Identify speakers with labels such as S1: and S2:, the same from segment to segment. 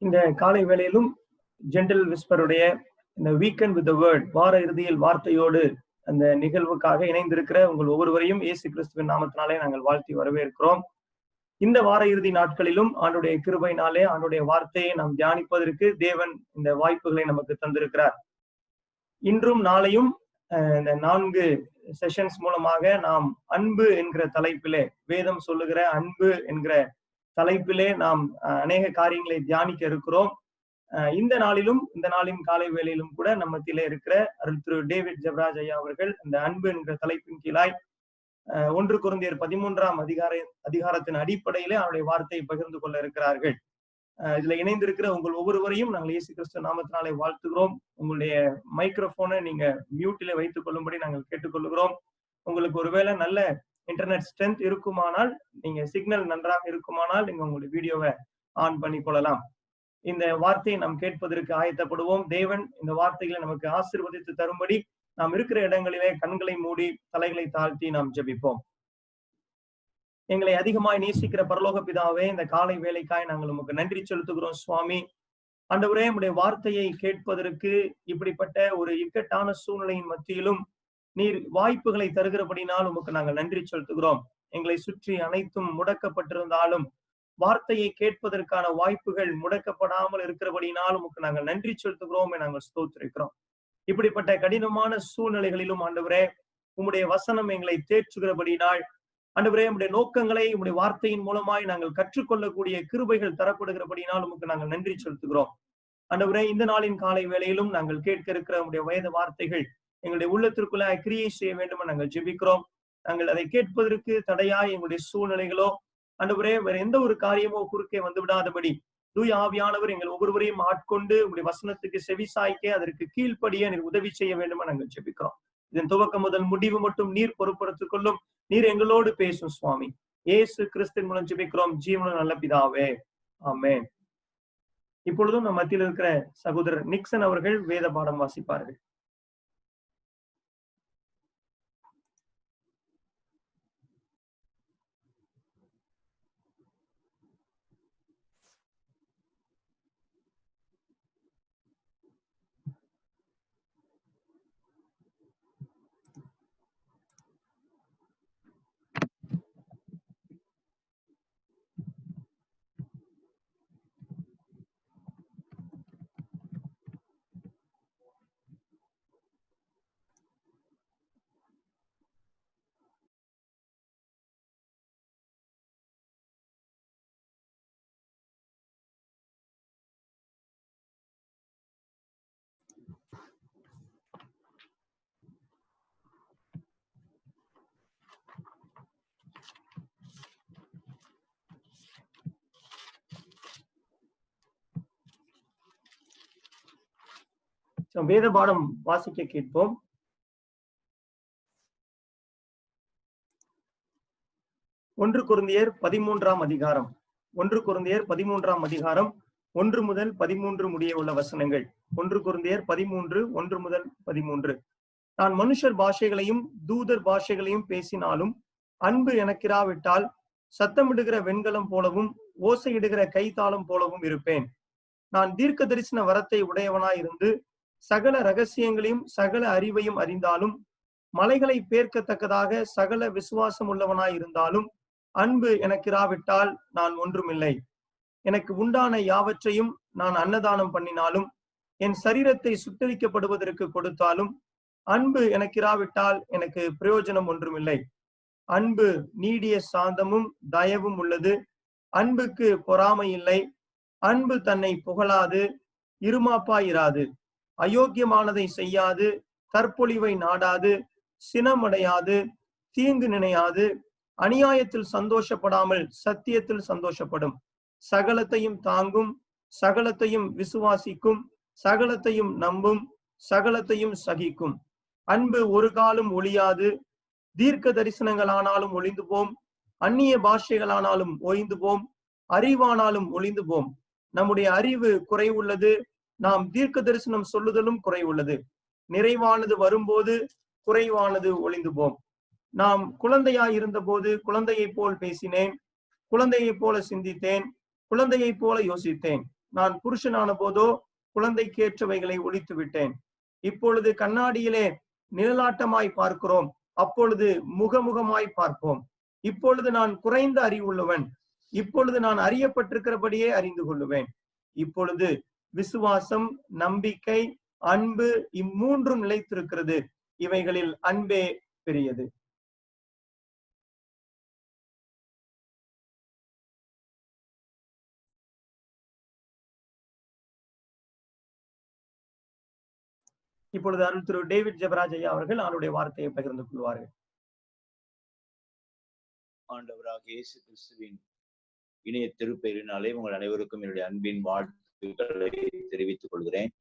S1: இந்த காலை வேளையிலும் ஜென்டில் விஸ்பருடைய இந்த வீக்கெண்ட் வித் த வேர்ட், வார இறுதியில் வார்த்தையோடு அந்த நிகழ்வுக்காக இணைந்திருக்கிற உங்கள் ஒவ்வொருவரையும் இயேசு கிறிஸ்துவின் நாமத்தினாலே நாங்கள் வாழ்த்தி வரவேற்கிறோம். இந்த வார இறுதி நாட்களிலும் ஆண்டுடைய கிருபையினாலே ஆண்டுடைய வார்த்தையை நாம் தியானிப்பதற்கு தேவன் இந்த வாய்ப்புகளை நமக்கு தந்திருக்கிறார். இன்றும் நாளையும் இந்த 4 செஷன்ஸ் மூலமாக நாம் அன்பு என்கிற தலைப்பிலே, வேதம் சொல்லுகிற அன்பு என்கிற தலைப்பிலே நாம் அநேக காரியங்களை தியானிக்க இருக்கிறோம். இந்த நாளிலும், இந்த நாளின் காலை வேளையிலும் கூட நம்ம மத்தியிலே இருக்கிற அருள் திரு டேவிட் ஜெபராஜ் ஐயா அவர்கள் இந்த அன்பு என்கிற தலைப்பின் கீழாய் 1 கொரிந்தியர் 13ஆம் அதிகாரத்தின் அடிப்படையிலே அவருடைய வார்த்தையை பகிர்ந்து கொள்ள இருக்கிறார்கள். இதுல இணைந்திருக்கிற உங்கள் ஒவ்வொருவரையும் நாங்கள் இயேசு கிறிஸ்து நாமத்தினாலே வாழ்த்துகிறோம். உங்களுடைய மைக்ரோபோனை நீங்க மியூட்டிலே வைத்துக் கொள்ளும்படி நாங்கள் கேட்டுக்கொள்கிறோம். உங்களுக்கு ஒருவேளை நல்ல இன்டர்நெட் ஸ்ட்ரென்த் இருக்குமானால், நீங்க சிக்னல் நன்றாக இருக்குமானால் நீங்க உங்களுடைய வீடியோவை ஆன் பண்ணி கொள்ளலாம். இந்த வார்த்தையை நாம் கேட்பதற்கு ஆயத்தப்படுவோம். தேவன் இந்த வார்த்தைகளை நமக்கு ஆசீர்வதித்து தரும்படி நாம் இருக்கிற இடங்களிலே கண்களை மூடி தலைகளை தாழ்த்தி நாம் ஜெபிப்போம். எங்களை அதிகமாய் நேசிக்கிற பரலோக பிதாவே, இந்த காலை வேலைக்காய் நாங்கள் உமக்கு நன்றி செலுத்துகிறோம் சுவாமி. ஆண்டவரே, உம்முடைய வார்த்தையை கேட்பதற்கு இப்படிப்பட்ட ஒரு இக்கட்டான சூழ்நிலையின் மத்தியிலும் நீர் வாய்ப்புகளை தருகிறபடினால் உமக்கு நாங்கள் நன்றி செலுத்துகிறோம். எங்களை சுற்றி அனைத்தும் முடக்கப்பட்டிருந்தாலும் வார்த்தையை கேட்பதற்கான வாய்ப்புகள் முடக்கப்படாமல் இருக்கிறபடினால் உமக்கு நாங்கள் நன்றி செலுத்துகிறோம், நாங்கள் ஸ்தோத்திரிக்கிறோம். இப்படிப்பட்ட கடினமான சூழ்நிலைகளிலும் ஆண்டவரே, உம்முடைய வசனம் எங்களை தேற்றுகிறபடினால் ஆண்டவரே, உம்முடைய நோக்கங்களை உம்முடைய வார்த்தையின் மூலமாய் நாங்கள் கற்றுக்கொள்ளக்கூடிய கிருபைகள் தரப்படுகிறபடினால் உமக்கு நாங்கள் நன்றி செலுத்துகிறோம். ஆண்டவரே, இந்த நாளின் காலை வேளையிலும் நாங்கள் கேட்க இருக்கிற உம்முடைய வேத வார்த்தைகள் எங்களுடைய உள்ளத்திற்குள்ள கிரியை செய்ய வேண்டும் என்று நாங்கள் ஜெபிக்கிறோம். நாங்கள் அதை கேட்பதற்கு தடையாய் எங்களுடைய சூழ்நிலைகளோ ஆண்டவரே, வேற எந்த ஒரு காரியமோ குறுக்கே வந்து விடாதபடி தூய ஆவியானவர் எங்கள் ஒவ்வொருவரையும் ஆட்கொண்டு உங்களுடைய வசனத்துக்கு செவிசாய்க்க, அதற்கு கீழ்ப்படிய நீர் உதவி செய்ய வேண்டும் என்று நாங்கள் ஜெபிக்கிறோம். இதன் துவக்கம் முதல் முடிவு மட்டும் நீர் பொறுப்படுத்திக் கொள்ளும். நீர் எங்களோடு பேசும் சுவாமி. இயேசு கிறிஸ்துவின் மூலம் ஜெபிக்கிறோம் ஜீவனுள்ள நல்ல பிதாவே, ஆமென். இப்பொழுதும் நம் மத்தியில் இருக்கிற சகோதரர் நிக்சன் அவர்கள் வேத பாடம் வாசிப்பார்கள். வேத பாடம் வாசிக்க கேட்போம். 1 கொரிந்தியர் 13ஆம் அதிகாரம். 1 கொரிந்தியர் 13ஆம் அதிகாரம் 1 முதல் 13 முடிய உள்ள வசனங்கள். 1 கொரிந்தியர் 13, 1 முதல் 13. நான் மனுஷர் பாஷைகளையும் தூதர் பாஷைகளையும் பேசினாலும் அன்பு எனக்கிராவிட்டால் சத்தமிடுகிற வெண்கலம் போலவும் ஓசையிடுகிற கைத்தாளம் போலவும் இருப்பேன். நான் தீர்க்க தரிசன வரத்தை உடையவனாயிருந்து சகல ரகசியங்களையும் சகல அறிவையும் அறிந்தாலும் மலைகளை பேர்க்கத்தக்கதாக சகல விசுவாசம் உள்ளவனாயிருந்தாலும் அன்பு எனக்கிராவிட்டால் நான் ஒன்றுமில்லை. எனக்கு உண்டான யாவற்றையும் நான் அன்னதானம் பண்ணினாலும் என் சரீரத்தை சுட்டரிக்கப்படுவதற்கு கொடுத்தாலும் அன்பு எனக்கிராவிட்டால் எனக்கு பிரயோஜனம் ஒன்றுமில்லை. அன்பு நீடிய சாந்தமும் தயவும் உள்ளது. அன்புக்கு பொறாமை இல்லை. அன்பு தன்னை புகழாது, இருமாப்பாயிராது, அயோக்கியமானதை செய்யாது, தற்பொழிவை நாடாது, சினமடையாது, தீங்கு நினையாது, அநியாயத்தில் சந்தோஷப்படாமல் சத்தியத்தில் சந்தோஷப்படும். சகலத்தையும் தாங்கும், சகலத்தையும் விசுவாசிக்கும், சகலத்தையும் நம்பும், சகலத்தையும் சகிக்கும். அன்பு ஒரு காலம் ஒழியாது. தீர்க்க தரிசனங்களானாலும் ஒளிந்து போம், அந்நிய பாஷைகளானாலும் ஓய்ந்து போம், அறிவானாலும் ஒளிந்து போம். நம்முடைய அறிவு குறைவுள்ளது, நாம் தீர்க்க தரிசனம் சொல்லுதலும் குறைவுள்ளது. நிறைவானது வரும்போது குறைவானது ஒளிந்து போம். நாம் குழந்தையாய் இருந்த போது குழந்தையை போல் பேசினேன், குழந்தையை போல சிந்தித்தேன், குழந்தையை போல யோசித்தேன். நான் புருஷனான போதோ குழந்தைக்கேற்றவைகளை ஒழித்து விட்டேன். இப்பொழுது கண்ணாடியிலே நிழலாட்டமாய் பார்க்கிறோம், அப்பொழுது முகமுகமாய் பார்ப்போம். இப்பொழுது நான் குறைந்த அறிவுள்ளவன், இப்பொழுது நான் அறியப்பட்டிருக்கிறபடியே அறிந்து கொள்ளுவேன். இப்பொழுது விசுவாசம், நம்பிக்கை, அன்பு இம்மூன்றும் நிலைத்திருக்கிறது. இவைகளில் அன்பே பெரியது. இப்பொழுது அருள் திரு டேவிட் ஜெபராஜ் ஐயா அவர்கள் அவருடைய வார்த்தையை பகிர்ந்து கொள்வார்கள்.
S2: ஆண்டவராக இயேசு கிறிஸ்துவின் இணைய திருப்பெயரினாலே உங்கள் அனைவருக்கும் என்னுடைய அன்பின் வாழ்த்துக்களை தெரிவித்துக் கொள்கிறேன்.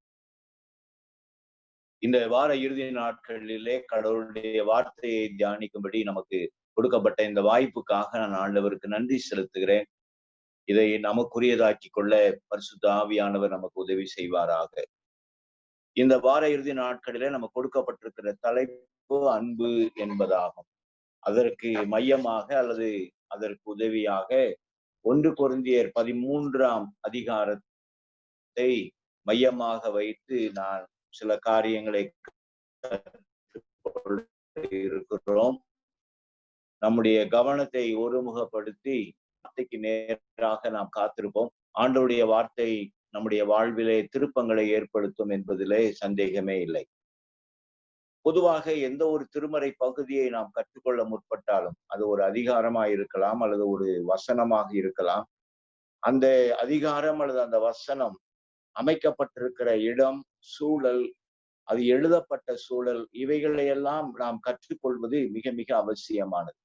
S2: இந்த வார இறுதி நாட்களிலே கடவுளுடைய வார்த்தையை தியானிக்கும்படி நமக்கு கொடுக்கப்பட்ட இந்த வாய்ப்புக்காக நான் ஆண்டவருக்கு நன்றி செலுத்துகிறேன். இதை நமக்குரியதாக்கி கொள்ள பரிசுத்த ஆவியானவர் நமக்கு உதவி செய்வாராக. இந்த வார இறுதி நாட்களிலே நமக்கு கொடுக்கப்பட்டிருக்கிற தலைப்பு அன்பு என்பதாகும். அதற்கு மையமாக அல்லது அதற்கு உதவியாக 1 கொரிந்தியர் 13ஆம் அதிகாரத்தை மையமாக வைத்து நான் சில காரியங்களை இருக்கிறோம். நம்முடைய கவனத்தை ஒருமுகப்படுத்தி வார்த்தைக்கு நேராக நாம் காத்திருப்போம். ஆண்டவருடைய வார்த்தை நம்முடைய வாழ்விலே திருப்பங்களை ஏற்படுத்தும் என்பதிலே சந்தேகமே இல்லை. பொதுவாக எந்த ஒரு திருமறை பகுதியை நாம் கற்றுக்கொள்ள முற்பட்டாலும் அது ஒரு அதிகாரமாக இருக்கலாம் அல்லது ஒரு வசனமாக இருக்கலாம். அந்த அதிகாரம் அல்லது அந்த வசனம் அமைக்கப்பட்டிருக்கிற இடம், சூழல், அது எழுதப்பட்ட சூழல், இவைகளையெல்லாம் நாம் கற்றுக்கொள்வது மிக மிக அவசியமானது.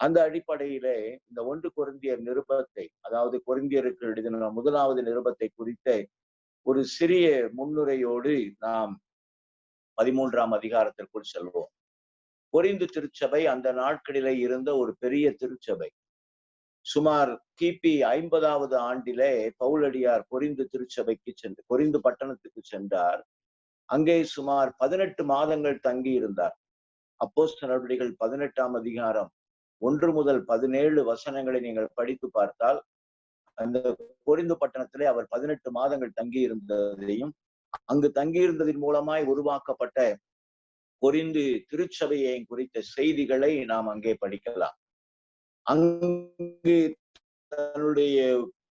S2: அந்த அடிப்படையிலே இந்த 1 கொரிந்தியர் நிருபத்தை, அதாவது கொரிந்தியருக்கு எழுதின 1வது நிருபத்தை குறித்த ஒரு சிறிய முன்னுரையோடு நாம் 13ஆம் அதிகாரத்திற்குள் செல்வோம். கொரிந்து திருச்சபை அந்த நாட்களிலே இருந்த ஒரு பெரிய திருச்சபை. சுமார் கிபி 50வது ஆண்டிலே பவுலடியார் கொரிந்து திருச்சபைக்கு கொரிந்து பட்டணத்துக்கு சென்றார். அங்கே சுமார் 18 மாதங்கள் தங்கி இருந்தார். அப்போஸ்தலர் நடவடிக்கைகள் 18ஆம் அதிகாரம் 1 முதல் 17 வசனங்களை நீங்கள் படித்து பார்த்தால் அந்த கொரிந்து பட்டணத்திலே அவர் 18 மாதங்கள் தங்கி இருந்ததையும், அங்கு தங்கியிருந்ததின் மூலமாய் உருவாக்கப்பட்ட கொரிந்து திருச்சபையை குறித்த செய்திகளை நாம் அங்கே படிக்கலாம். அங்கு தன்னுடைய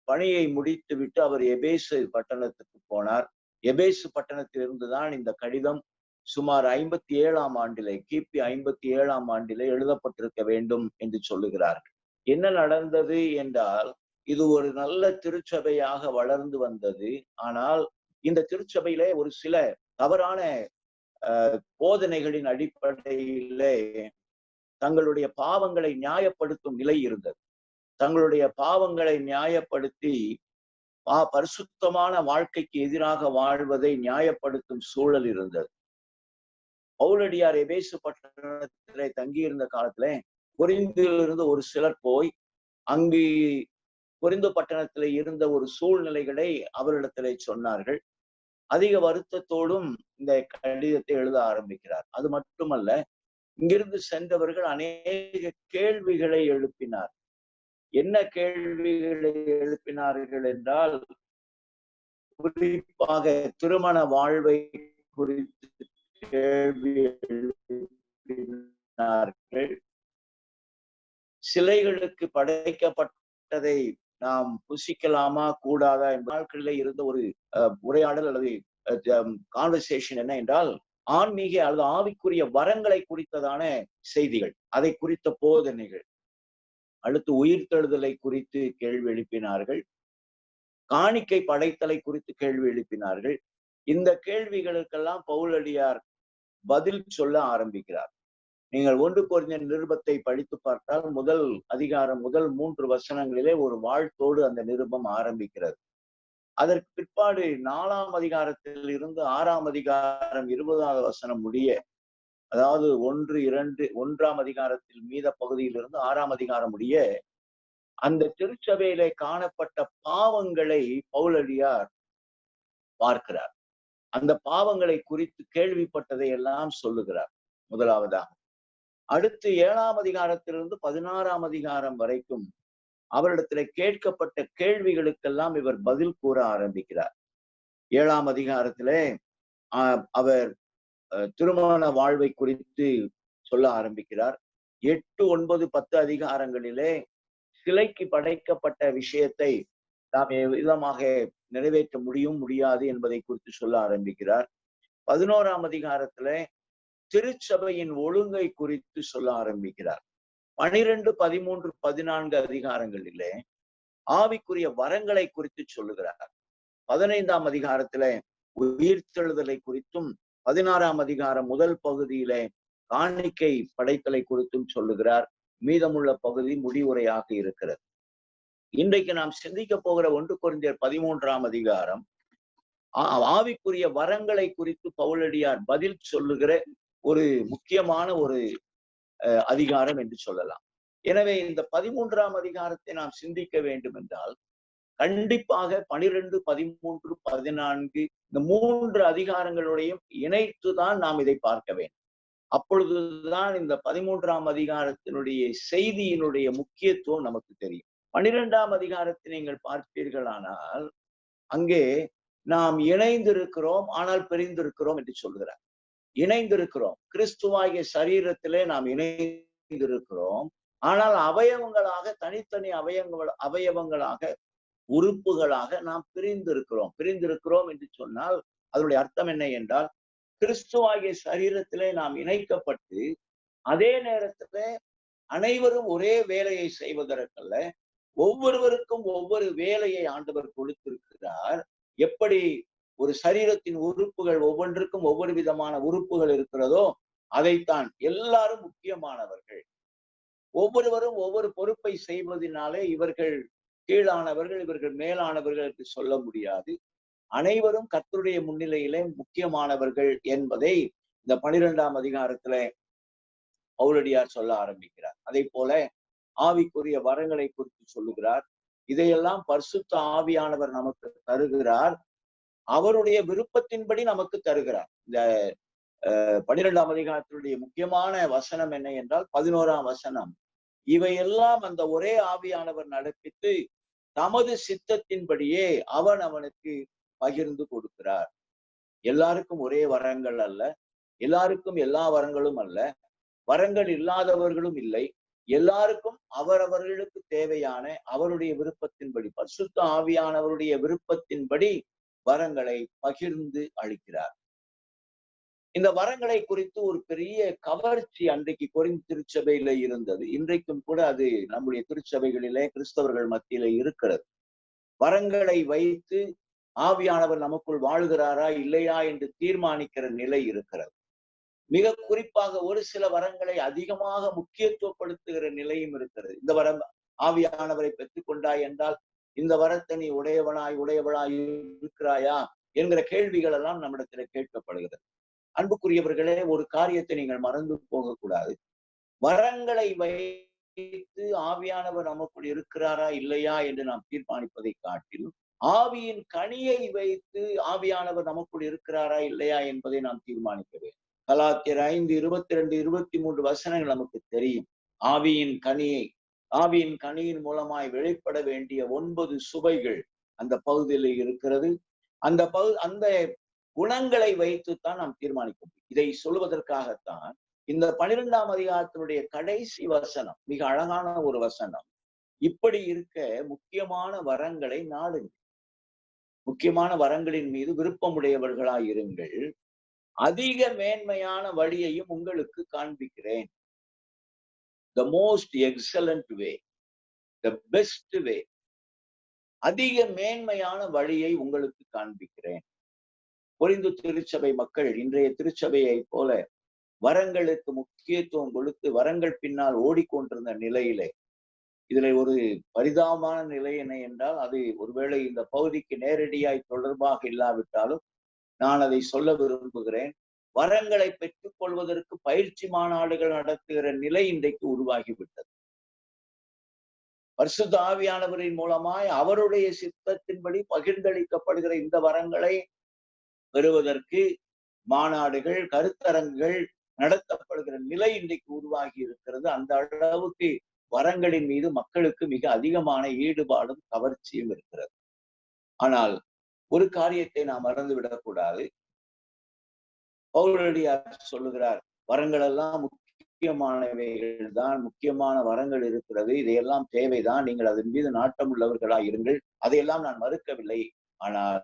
S2: பணியை முடித்து விட்டு அவர் எபேசு பட்டணத்துக்கு போனார். எபேசு பட்டணத்திலிருந்துதான் இந்த கடிதம் சுமார் 57ஆம் ஆண்டிலே, கிபி 57ஆம் ஆண்டிலே எழுதப்பட்டிருக்க வேண்டும் என்று சொல்லுகிறார்கள். என்ன நடந்தது என்றால், இது ஒரு நல்ல திருச்சபையாக வளர்ந்து வந்தது. ஆனால் இந்த திருச்சபையிலே ஒரு சில தவறான போதனைகளின் அடிப்படையிலே தங்களுடைய பாவங்களை நியாயப்படுத்தும் நிலை இருந்தது. தங்களுடைய பாவங்களை நியாயப்படுத்தி பரிசுத்தமான வாழ்க்கைக்கு எதிராக வாழ்வதை நியாயப்படுத்தும் சூழல் இருந்தது. பவுலடியார் எபேசு பட்டணத்திலே தங்கியிருந்த காலத்திலே கொரிந்திலிருந்து ஒரு சிலர் போய் அங்கு கொரிந்து பட்டணத்திலே இருந்த ஒரு சூழ்நிலைகளை அவரிடத்திலே சொன்னார்கள். அதிக வருத்தத்தோடும் இந்த கடிதத்தை எழுத ஆரம்பிக்கிறார். அது மட்டுமல்ல, இங்கிருந்து சென்றவர்கள் அநேக கேள்விகளை எழுப்பினார். என்ன கேள்விகளை எழுப்பினார்கள் என்றால், குறிப்பாக திருமண வாழ்வை குறித்து கேள்வி எழுப்பினார்கள். சிலைகளுக்கு படைக்கப்பட்டதை நாம் புசிக்கலாமா கூடாதா என்ற நாட்களிலே இருந்த ஒரு உரையாடல் அல்லது கான்வர்சேஷன் என்ன என்றால், ஆன்மீக அல்லது ஆவிக்குரிய வரங்களை குறித்ததான செய்திகள், அதை குறித்த போதனைகள். அடுத்து உயிர்த்தெழுதலை குறித்து கேள்வி எழுப்பினார்கள். காணிக்கை படைத்தலை குறித்து கேள்வி எழுப்பினார்கள். இந்த கேள்விகளுக்கெல்லாம் பவுலடியார் பதில் சொல்ல ஆரம்பிக்கிறார். நீங்கள் 1 கொரிந்தியர் நிருபத்தை படித்து பார்த்தால் முதல் அதிகாரம் முதல் 3 வசனங்களிலே ஒரு வாழ்த்தோடு அந்த நிருபம் ஆரம்பிக்கிறது. அதற்கு பிற்பாடு 4ஆம் அதிகாரத்தில் இருந்து 6ஆம் அதிகாரம் 20வது வசனம் முடிய, அதாவது 1ஆம் அதிகாரத்தில் மீத பகுதியிலிருந்து 6ஆம் அதிகாரம் முடிய அந்த திருச்சபையிலே காணப்பட்ட பாவங்களை பவுலடியார் பார்க்கிறார். அந்த பாவங்களை குறித்து கேள்விப்பட்டதை எல்லாம் சொல்லுகிறார் முதலாவதாக. அடுத்து 7ஆம் அதிகாரத்திலிருந்து 16ஆம் அதிகாரம் வரைக்கும் அவரிடத்துல கேட்கப்பட்ட கேள்விகளுக்கெல்லாம் இவர் பதில் கூற ஆரம்பிக்கிறார். 7ஆம் அதிகாரத்திலே அவர் திருமண வாழ்வை குறித்து சொல்ல ஆரம்பிக்கிறார். 8, 9, 10 அதிகாரங்களிலே சிலைக்கு படைக்கப்பட்ட விஷயத்தை நாம் விதமாக நிறைவேற்ற முடியாது என்பதை குறித்து சொல்ல ஆரம்பிக்கிறார். 11ஆம் அதிகாரத்திலே திருச்சபையின் ஒழுங்கை குறித்து சொல்ல ஆரம்பிக்கிறார். 12, 13, 14 அதிகாரங்களிலே ஆவிக்குரிய வரங்களை குறித்து சொல்லுகிறார். 15ஆம் அதிகாரத்திலே உயிர்த்தெழுதலை குறித்தும் 16ஆம் அதிகாரம் முதல் பகுதியிலே காணிக்கை படைத்தலை குறித்தும் சொல்லுகிறார். மீதமுள்ள பகுதி முடிவுரையாக இருக்கிறது. இன்றைக்கு நாம் சிந்திக்க போகிற 1 கொரிந்தியர் 13ஆம் அதிகாரம் ஆவிக்குரிய வரங்களை குறித்து பவுலடியார் பதில் சொல்லுகிற ஒரு முக்கியமான ஒரு அதிகாரம் என்று சொல்லலாம். எனவே இந்த 13ஆம் அதிகாரத்தை நாம் சிந்திக்க வேண்டும் என்றால் கண்டிப்பாக 12, 13, 14 இந்த 3 அதிகாரங்களுடையும் இணைத்துதான் நாம் இதை பார்க்க வேண்டும். அப்பொழுதுதான் இந்த 13ஆம் அதிகாரத்தினுடைய செய்தியினுடைய முக்கியத்துவம் நமக்கு தெரியும். 12ஆம் அதிகாரத்தை நீங்கள் பார்ப்பீர்களானால் அங்கே நாம் இணைந்திருக்கிறோம் ஆனால் பிரிந்திருக்கிறோம் என்று சொல்கிறார். இணைந்திருக்கிறோம், கிறிஸ்துவாகிய சரீரத்திலே நாம் இணைந்திருக்கிறோம். ஆனால் அவயவங்களாக, தனித்தனி அவயவங்களாக, உறுப்புகளாக நாம் பிரிந்திருக்கிறோம் என்று சொன்னால் அதனுடைய அர்த்தம் என்ன என்றால், கிறிஸ்துவாகிய சரீரத்திலே நாம் இணைக்கப்பட்டு அதே நேரத்துல அனைவரும் ஒரே வேலையை செய்வதற்கல்ல, ஒவ்வொருவருக்கும் ஒவ்வொரு வேலையை ஆண்டவர் கொடுத்திருக்கிறார். எப்படி ஒரு சரீரத்தின் உறுப்புகள் ஒவ்வொன்றுக்கும் ஒவ்வொரு விதமான உறுப்புகள் இருக்கிறதோ அதைத்தான் எல்லாரும் முக்கியமானவர்கள். ஒவ்வொருவரும் ஒவ்வொரு பொறுப்பை செய்வதனாலே இவர்கள் கீழானவர்கள், இவர்கள் மேலானவர்கள் என்று சொல்ல முடியாது. அனைவரும் கர்த்தருடைய முன்னிலையிலே முக்கியமானவர்கள் என்பதை இந்த 12ஆம் அதிகாரத்திலே பவுலடியார் சொல்ல ஆரம்பிக்கிறார். அதே போல ஆவிக்குரிய வரங்களை குறித்து சொல்லுகிறார். இதையெல்லாம் பரிசுத்த ஆவியானவர் நமக்கு தருகிறார். அவருடைய விருப்பத்தின்படி நமக்கு தருகிறார். இந்த 12ஆம் அதிகாரத்தினுடைய முக்கியமான வசனம் என்ன என்றால் 11ஆம் வசனம். இவையெல்லாம் அந்த ஒரே ஆவியானவர் நடப்பித்து தமது சித்தத்தின்படியே அவனுக்கு பகிர்ந்து கொடுக்கிறார். எல்லாருக்கும் ஒரே வரங்கள் அல்ல, எல்லாருக்கும் எல்லா வரங்களும் அல்ல, வரங்கள் இல்லாதவர்களும் இல்லை. எல்லாருக்கும் அவரவர்களுக்கு தேவையான அவருடைய விருப்பத்தின்படி, பரிசுத்த ஆவியானவருடைய விருப்பத்தின்படி வரங்களை பகிர்ந்து அளிக்கிறார். இந்த வரங்களை குறித்து ஒரு பெரிய கவர்ச்சி அன்றைக்கு கொரிந்து திருச்சபையில இருந்தது. இன்றைக்கும் கூட அது நம்முடைய திருச்சபைகளிலே கிறிஸ்தவர்கள் மத்தியில இருக்கிறது. வரங்களை வைத்து ஆவியானவர் நமக்குள் வாழ்கிறாரா இல்லையா என்று தீர்மானிக்கிற நிலை இருக்கிறது. மிக குறிப்பாக ஒரு சில வரங்களை அதிகமாக முக்கியத்துவப்படுத்துகிற நிலையும் இருக்கிறது. இந்த வரம் ஆவியானவரை பெற்றுக்கொண்டாய் என்றால் இந்த வரத்தை நீ உடையவளாய் இருக்கிறாயா என்கிற கேள்விகள் எல்லாம் நம்மிடத்துல கேட்கப்படுகிறது. அன்புக்குரியவர்களே, ஒரு காரியத்தை நீங்கள் மறந்து போகக்கூடாது. வரங்களை வைத்து ஆவியானவர் நமக்குள் இருக்கிறாரா இல்லையா என்று நாம் தீர்மானிப்பதை காட்டிலும் ஆவியின் கனியை வைத்து ஆவியானவர் நமக்குள் இருக்கிறாரா இல்லையா என்பதை நாம் தீர்மானிக்க வேண்டும். கலாத்தியர் 5, 22, 23 வசனங்கள் நமக்கு தெரியும். ஆவியின் கனியின் மூலமாய் வெளிப்பட வேண்டிய 9 சுவைகள் அந்த பகுதியில் இருக்கிறது. அந்த குணங்களை வைத்துத்தான் நாம் தீர்மானிக்க முடியும். இதை சொல்வதற்காகத்தான் இந்த 12ஆம் அதிகாரத்தினுடைய கடைசி வசனம் மிக அழகான ஒரு வசனம். இப்படி இருக்க முக்கியமான வரங்களை நாடுங்கள், முக்கியமான வரங்களின் மீது விருப்பமுடையவர்களாய் இருங்கள், அதிக மேன்மையான வழியையும் உங்களுக்கு காண்பிக்கிறேன். The most excellent way, the best way, அதிக மேன்மையான வழியை உங்களுக்கு காண்பிக்கிறேன். கொரிந்து திருச்சபை மக்கள் இன்றைய திருச்சபையை போல வரங்களுக்கு முக்கியத்துவம் கொடுத்து வரங்கள் பின்னால் ஓடிக்கொண்டிருந்த நிலையிலே, இதுல ஒரு பரிதாபமான நிலை என்ன என்றால், அது ஒருவேளை இந்த பகுதிக்கு நேரடியாய் தொடர்பாக இல்லாவிட்டாலும் நான் அதை சொல்ல விரும்புகிறேன். வரங்களை பெற்றுக் கொள்வதற்கு பயிற்சி மாநாடுகள் நடத்துகிற நிலை இன்றைக்கு உருவாகிவிட்டது. பரிசுத்த ஆவியானவரின் மூலமாய் அவருடைய சித்தத்தின்படி பகிர்ந்தளிக்கப்படுகிற இந்த வரங்களை பெறுவதற்கு மாநாடுகள், கருத்தரங்குகள் நடத்தப்படுகிற நிலை இன்றைக்கு உருவாகி இருக்கிறது. அந்த அளவுக்கு வரங்களின் மீது மக்களுக்கு மிக அதிகமான ஈடுபாடும் கவர்ச்சியும் இருக்கிறது. ஆனால் ஒரு காரியத்தை நாம் மறந்துவிடக்கூடாது. பவுலடியார் சொல்லுகிறார், வரங்கள் எல்லாம் முக்கியமானவைகள் தான், முக்கியமான வரங்கள் இருக்கிறது, இதையெல்லாம் தேவைதான், நீங்கள் அதன் மீது நாட்டம் உள்ளவர்களாய் இருங்கள், அதையெல்லாம் நான் மறுக்கவில்லை. ஆனால்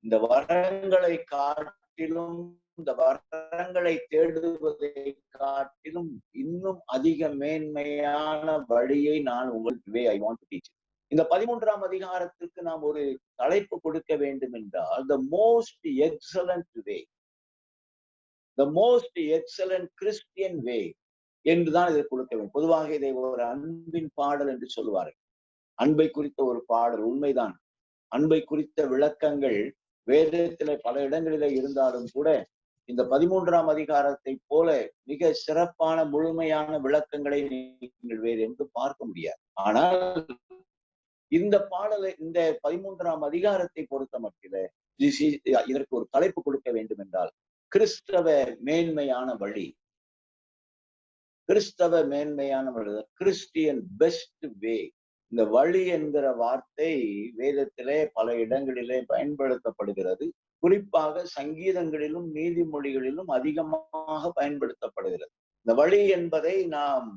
S2: இந்த வரங்களை காட்டிலும், இந்த வரங்களை தேடுவதை காட்டிலும் இன்னும் அதிக மேன்மையான வழியை நான் உங்களுக்கு ஐ வாண்ட் டு டீச். இந்த 13ஆம் அதிகாரத்திற்கு நாம் ஒரு தலைப்பு கொடுக்க வேண்டும் என்றால், the most excellent way, the most excellent Christian way என்றுதான் இதை கொடுக்க வேண்டும். பொதுவாக இதை ஒரு அன்பின் பாடல் என்று சொல்லுவார்கள். அன்பை குறித்த ஒரு பாடல். உண்மைதான், அன்பை குறித்த விளக்கங்கள் வேதத்திலே பல இடங்களிலே இருந்தாலும் கூட இந்த 13ஆம் அதிகாரத்தை போல மிக சிறப்பான முழுமையான விளக்கங்களை நீங்கள் வேறு எங்கும் பார்க்க முடியாது. ஆனால் இந்த பாடலை, இந்த 13ஆம் அதிகாரத்தை பொறுத்த மட்டில இதற்கு ஒரு தலைப்பு கொடுக்க வேண்டும் என்றால், கிறிஸ்தவ மேன்மையான வழி, கிறிஸ்தவ மேன்மையான வழி, கிறிஸ்டியன் பெஸ்ட் வே. இந்த வழி என்கிற வார்த்தை வேதத்திலே பல இடங்களிலே பயன்படுத்தப்படுகிறது. குறிப்பாக சங்கீதங்களிலும் நீதிமொழிகளிலும் அதிகமாக பயன்படுத்தப்படுகிறது. இந்த வழி என்பதை நாம்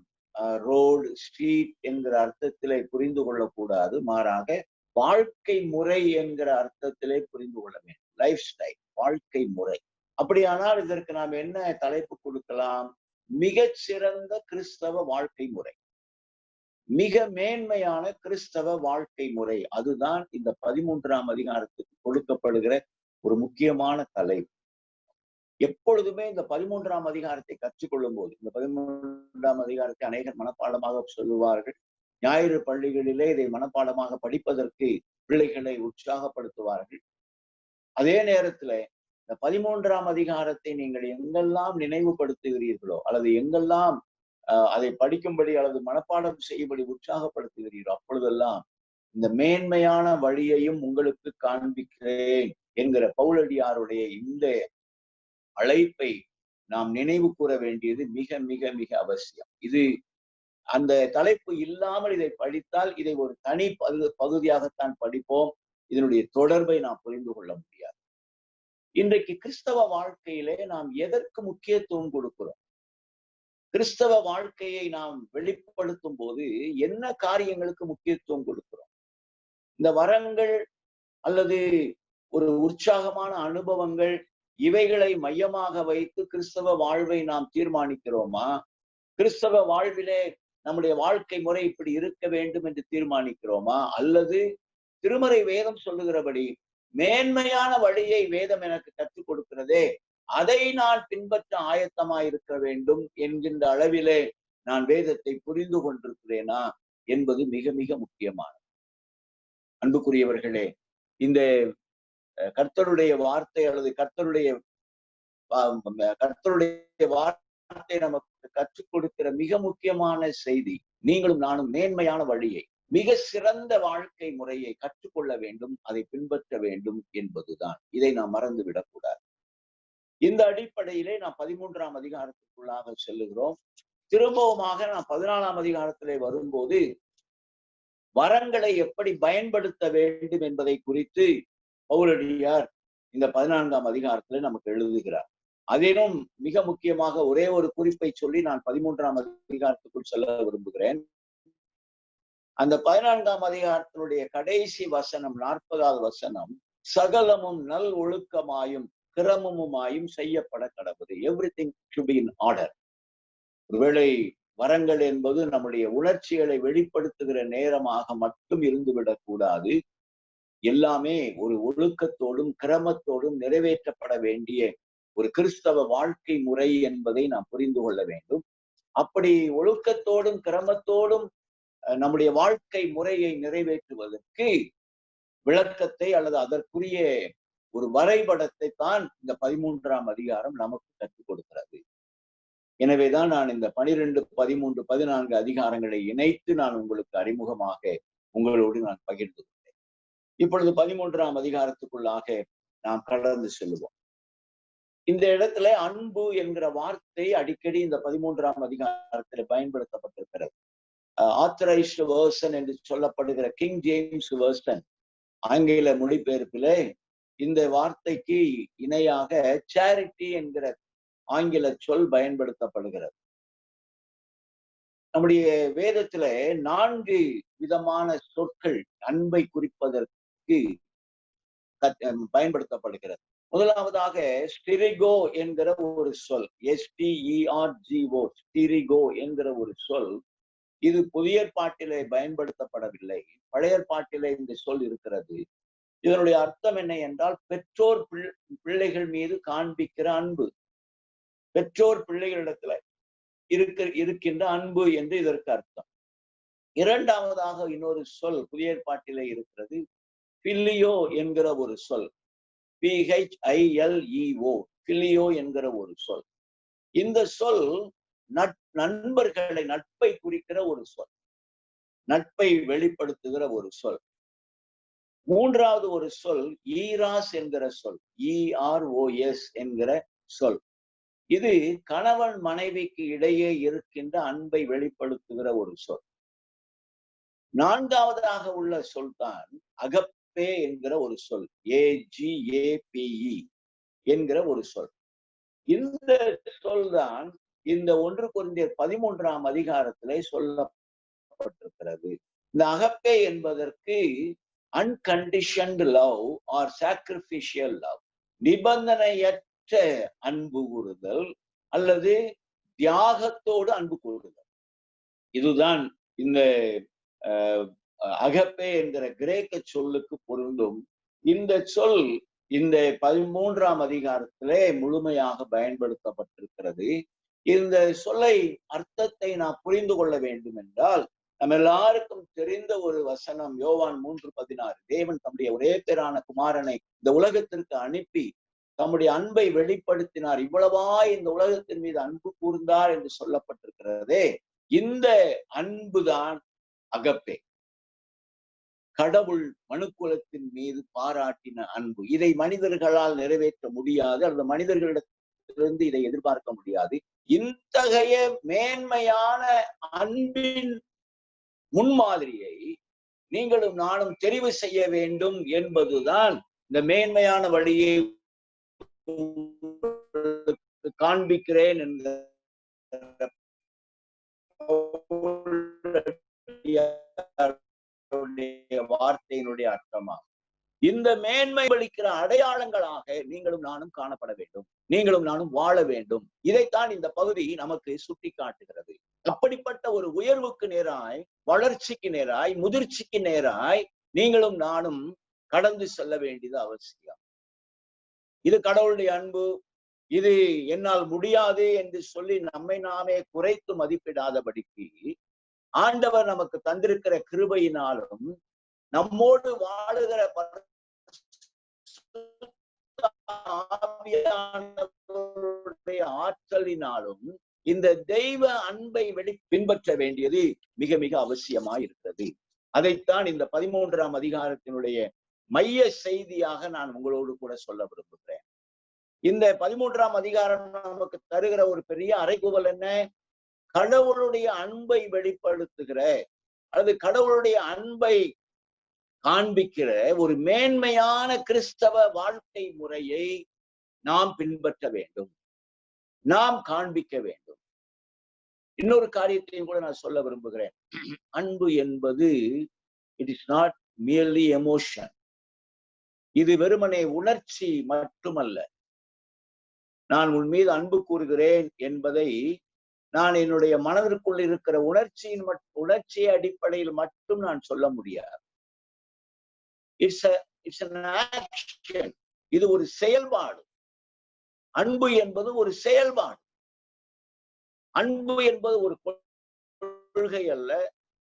S2: ரோடு, ஸ்ட்ரீட் என்கிற அர்த்தத்திலே புரிந்து கொள்ளக்கூடாது. மாறாக வாழ்க்கை முறை என்கிற அர்த்தத்திலே புரிந்து கொள்ள வேண்டும். லைஃப் ஸ்டைல், வாழ்க்கை முறை. அப்படியானால் இதற்கு நாம் என்ன தலைப்பு கொடுக்கலாம்? மிகச்சிறந்த கிறிஸ்தவ வாழ்க்கை முறை, மிக மேன்மையான கிறிஸ்தவ வாழ்க்கை முறை. அதுதான் இந்த 13ஆம் அதிகாரத்துக்கு கொடுக்கப்படுகிற ஒரு முக்கியமான தலைப்பு. எப்பொழுதுமே இந்த 13ஆம் அதிகாரத்தை கற்றுக்கொள்ளும் போது, இந்த 13ஆம் அதிகாரத்தை அநேகர் மனப்பாடமாக சொல்லுவார்கள். ஞாயிறு பள்ளிகளிலே இதை மனப்பாடமாக படிப்பதற்கு பிள்ளைகளை உற்சாகப்படுத்துவார்கள். அதே நேரத்துல இந்த 13ஆம் அதிகாரத்தை நீங்கள் எங்கெல்லாம் நினைவுபடுத்துகிறீர்களோ, அல்லது எங்கெல்லாம் அதை படிக்கும்படி அல்லது மனப்பாடம் செய்யும்படி உற்சாகப்படுத்துகிறீர்களோ, அப்பொழுதெல்லாம் இந்த மேன்மையான வழியையும் உங்களுக்கு காண்பிக்கிறேன் என்கிற பவுலடியாருடைய இந்த அழைப்பை நாம் நினைவு கூற வேண்டியது மிக மிக மிக அவசியம். இது அந்த தலைப்பு இல்லாமல் இதை படித்தால் இதை ஒரு தனி பகுதியாகத்தான் படிப்போம். இதனுடைய தொடர்பை நாம் புரிந்து கொள்ள முடியாது. இன்றைக்கு கிறிஸ்தவ வாழ்க்கையிலே நாம் எதற்கு முக்கியத்துவம் கொடுக்கிறோம்? கிறிஸ்தவ வாழ்க்கையை நாம் வெளிப்படுத்தும் போது என்ன காரியங்களுக்கு முக்கியத்துவம் கொடுக்கிறோம்? இந்த வரங்கள் அல்லது ஒரு உற்சாகமான அனுபவங்கள், இவைகளை மையமாக வைத்து கிறிஸ்தவ வாழ்வை நாம் தீர்மானிக்கிறோமா? கிறிஸ்தவ வாழ்விலே நம்முடைய வாழ்க்கை முறை இப்படி இருக்க வேண்டும் என்று தீர்மானிக்கிறோமா? அல்லது திருமறை வேதம் சொல்லுகிறபடி மேன்மையான வழியை வேதம் எனக்கு கற்றுக் கொடுக்கிறதே, அதை நான் பின்பற்ற ஆயத்தமாய் இருக்க வேண்டும் என்கின்ற அளவிலே நான் வேதத்தை புரிந்து கொண்டிருக்கிறேனா என்பது மிக மிக முக்கியமானது. அன்புக்குரியவர்களே, இந்த கர்த்தருடைய வார்த்தை அல்லது கர்த்தருடைய வார்த்தை நமக்கு கற்றுக் கொடுக்கிற மிக முக்கியமான செய்தி, நீங்களும் நானும் மேன்மையான வழியை, மிக சிறந்த வாழ்க்கை முறையை கற்றுக்கொள்ள வேண்டும், அதை பின்பற்ற வேண்டும் என்பதுதான். இதை நாம் மறந்து விடக்கூடாது. இந்த அடிப்படையிலே நாம் 13ஆம் அதிகாரத்திற்குள்ளாக செல்லுகிறோம். திரும்பவுமாக நாம் 14ஆம் அதிகாரத்திலே வரும்போது வரங்களை எப்படி பயன்படுத்த வேண்டும் என்பதை குறித்து பவுலடியார் இந்த 14ஆம் அதிகாரத்திலே நமக்கு எழுதுகிறார். அதிலும் மிக முக்கியமாக ஒரே ஒரு குறிப்பை சொல்லி நான் 13ஆம் அதிகாரத்துக்குள் செல்ல விரும்புகிறேன். அந்த 14ஆம் அதிகாரத்தினுடைய கடைசி வசனம், 40வது வசனம், சகலமும் நல் ஒழுக்கமாயும் கிரமமுமாயும் செய்யப்பட கடவுது. Everything should be in order. ஒருவேளை வரங்கள் என்பது நம்முடைய உணர்ச்சிகளை வெளிப்படுத்துகிற நேரமாக மட்டும் இருந்துவிடக் கூடாது. எல்லாமே ஒரு ஒழுக்கத்தோடும் கிரமத்தோடும் நிறைவேற்றப்பட வேண்டிய ஒரு கிறிஸ்தவ வாழ்க்கை முறை என்பதை நாம் புரிந்து கொள்ள வேண்டும். அப்படி ஒழுக்கத்தோடும் கிரமத்தோடும் நம்முடைய வாழ்க்கை முறையை நிறைவேற்றுவதற்கு விளக்கத்தை அல்லது அதற்குரிய ஒரு வரைபடத்தை தான் இந்த 13ஆம் அதிகாரம் நமக்கு கற்றுக் கொடுக்கிறது. எனவேதான் நான் இந்த 12, 13, 14 அதிகாரங்களை இணைத்து நான் உங்களுக்கு அறிமுகமாக உங்களோடு நான் பகிர்ந்து கொண்டேன். இப்பொழுது 13ஆம் அதிகாரத்துக்குள்ளாக நாம் கடந்து செல்வோம். இந்த இடத்துல அன்பு என்கிற வார்த்தை அடிக்கடி இந்த 13ஆம் அதிகாரத்தில் பயன்படுத்தப்பட்டிருக்கிறது. ஆத்தரைஸ்டு வேர்சன் என்று சொல்லப்படுகிற கிங் ஜேம்ஸ் வேர்சன் ஆங்கில மொழிபெயர்ப்பிலே இந்த வார்த்தைக்கு இணையாக சேரிட்டி என்கிற ஆங்கில சொல் பயன்படுத்தப்படுகிறது. நம்முடைய வேதத்துல 4 விதமான சொற்கள் அன்பை குறிப்பதற்கு பயன்படுத்தப்படுகிறது. முதலாவதாக ஸ்டிரிகோ என்கிற ஒரு சொல், STERGO, ஸ்டிரிகோ என்கிற ஒரு சொல். இது புதிய ஏற்பாட்டிலே பயன்படுத்தப்படவில்லை, பழைய ஏற்பாட்டிலே இந்த சொல் இருக்கிறது. இதனுடைய அர்த்தம் என்ன என்றால், பெற்றோர் பிள்ளைகள் மீது காண்பிக்கிற அன்பு, பெற்றோர் பிள்ளைகளிடத்துல இருக்கின்ற அன்பு என்று இதற்கு அர்த்தம். இரண்டாவதாக இன்னொரு சொல் புதிய ஏற்பாட்டிலே இருக்கிறது, பில்லியோ என்கிற ஒரு சொல், PHILEO, பில்லியோ என்கிற ஒரு சொல். இந்த சொல் நண்பர்களை, நட்பை குறிக்கிற ஒரு சொல், நட்பை வெளிப்படுத்துகிற ஒரு சொல். மூன்றாவது ஒரு சொல் ஈராஸ் என்கிற சொல், EROS என்கிற சொல். இது கணவன் மனைவிக்கு இடையே இருக்கின்ற அன்பை வெளிப்படுத்துகிற ஒரு சொல். நான்காவதாக உள்ள சொல் தான் அகப்பே என்கிற ஒரு சொல், AGAPE என்கிற ஒரு சொல். இந்த சொல் தான் இந்த 1 கொரிந்தியர் 13ஆம் அதிகாரத்திலே சொல்லப்பட்டிருக்கிறது. இந்த அகப்பே என்பதற்கு unconditioned love or sacrificial love, நிபந்தனையற்ற அன்பு கூறுதல் அல்லது தியாகத்தோடு அன்பு கூறுதல். இதுதான் இந்த அகப்பே என்கிற கிரேக்க சொல்லுக்கு பொருந்தும். இந்த சொல் இந்த 13ஆம் அதிகாரத்திலே முழுமையாக பயன்படுத்தப்பட்டிருக்கிறது. இந்த சொல்லை அர்த்தத்தை நாம் புரிந்து கொள்ள வேண்டும் என்றால், நம்ம எல்லாருக்கும் தெரிந்த ஒரு வசனம், யோவான் 3:16, தேவன் தம்முடைய ஒரே பேரான குமாரனை இந்த உலகத்திற்கு அனுப்பி தம்முடைய அன்பை வெளிப்படுத்தினார், இவ்வளவாய் இந்த உலகத்தின் மீது அன்பு கூர்ந்தார் என்று சொல்லப்பட்டிருக்கிறதே. இந்த அன்புதான் அகப்பே, கடவுள் மனுக்குலத்தின் மீது பாராட்டின அன்பு. இதை மனிதர்களால் நிறைவேற்ற முடியாது, அல்லது மனிதர்களிடத்திலிருந்து இதை எதிர்பார்க்க முடியாது. இத்தகைய மேன்மையான அன்பின் முன்மாதிரியை நீங்களும் நானும் தெரிவு செய்ய வேண்டும் என்பதுதான் இந்த மேன்மையான வழியை காண்பிக்கிறேன் என்ற வார்த்தையினுடைய அர்த்தமாகும். இந்த மேன்மை அளிக்கிற அடையாளங்களாக நீங்களும் நானும் காணப்பட வேண்டும், நீங்களும் நானும் வாழ வேண்டும். இதைத்தான் இந்த பகுதி நமக்கு சுட்டி காட்டுகிறது. அப்படிப்பட்ட ஒரு உயர்வுக்கு நேராய், வளர்ச்சிக்கு நேராய், முதிர்ச்சிக்கு நேராய் நீங்களும் நானும் கடந்து செல்ல வேண்டியது அவசியம். இது கடவுளுடைய அன்பு, இது என்னால் முடியாது என்று சொல்லி நம்மை நாமே குறைத்து மதிப்பிடாதபடிக்கு ஆண்டவர் நமக்கு தந்திருக்கிற கிருபையினாலும் நம்மோடு வாழுகிற ஆற்றலினாலும் இந்த தெய்வ அன்பை பின்பற்ற வேண்டியது மிக மிக அவசியமாய் இருக்கிறது. அதைத்தான் இந்த 13ஆம் அதிகாரத்தினுடைய மைய செய்தியாக நான் உங்களோடு கூட சொல்ல விரும்புகிறேன். இந்த 13ஆம் அதிகாரம் நமக்கு தருகிற ஒரு பெரிய அறைகூவல் என்ன? கடவுளுடைய அன்பை வெளிப்படுத்துகிற அல்லது கடவுளுடைய அன்பை காண்பிக்கிற ஒரு மேன்மையான கிறிஸ்தவ வாழ்க்கை முறையை நாம் பின்பற்ற வேண்டும், நாம் காண்பிக்க வேண்டும். இன்னொரு காரியத்தையும் கூட நான் சொல்ல விரும்புகிறேன். அன்பு என்பது it is not merely emotion. இது வெறுமனே உணர்ச்சி மட்டுமல்ல. நான் உன் மீது அன்பு கூறுகிறேன் என்பதை நான் என்னுடைய மனதிற்குள் இருக்கிற உணர்ச்சி அடிப்படையில் மட்டும் நான் சொல்ல முடியாது. It's an action. இது ஒரு செயல்பாடு. அன்பு என்பது ஒரு செயல்பாடு. அன்பு என்பது ஒரு கொள்கை அல்ல,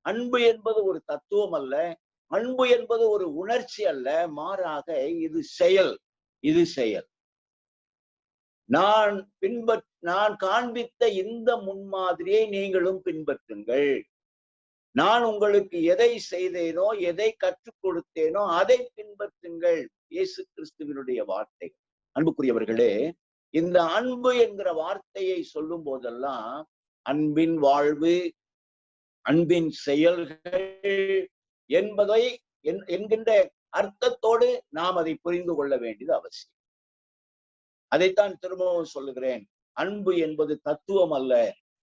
S2: அன்பு என்பது ஒரு தத்துவம் அல்ல, அன்பு என்பது ஒரு உணர்ச்சி அல்ல, மாறாக இது செயல். இது செயல். நான் காண்பித்த இந்த முன்மாதிரியை நீங்களும் பின்பற்றுங்கள். நான் உங்களுக்கு எதை செய்தேனோ, எதை கற்றுக் கொடுத்தேனோ அதை பின்பற்றுங்கள். இயேசு கிறிஸ்துவினுடைய வார்த்தை. அன்புக்குரியவர்களே, இந்த அன்பு என்கிற வார்த்தையை சொல்லும் போதெல்லாம் அன்பின் வாழ்வு, அன்பின் செயல்கள் என்பதை என்கின்ற அர்த்தத்தோடு நாம் அதை புரிந்து கொள்ள வேண்டியது அவசியம். அதைத்தான் திரும்பவும் சொல்லுகிறேன். அன்பு என்பது தத்துவம் அல்ல,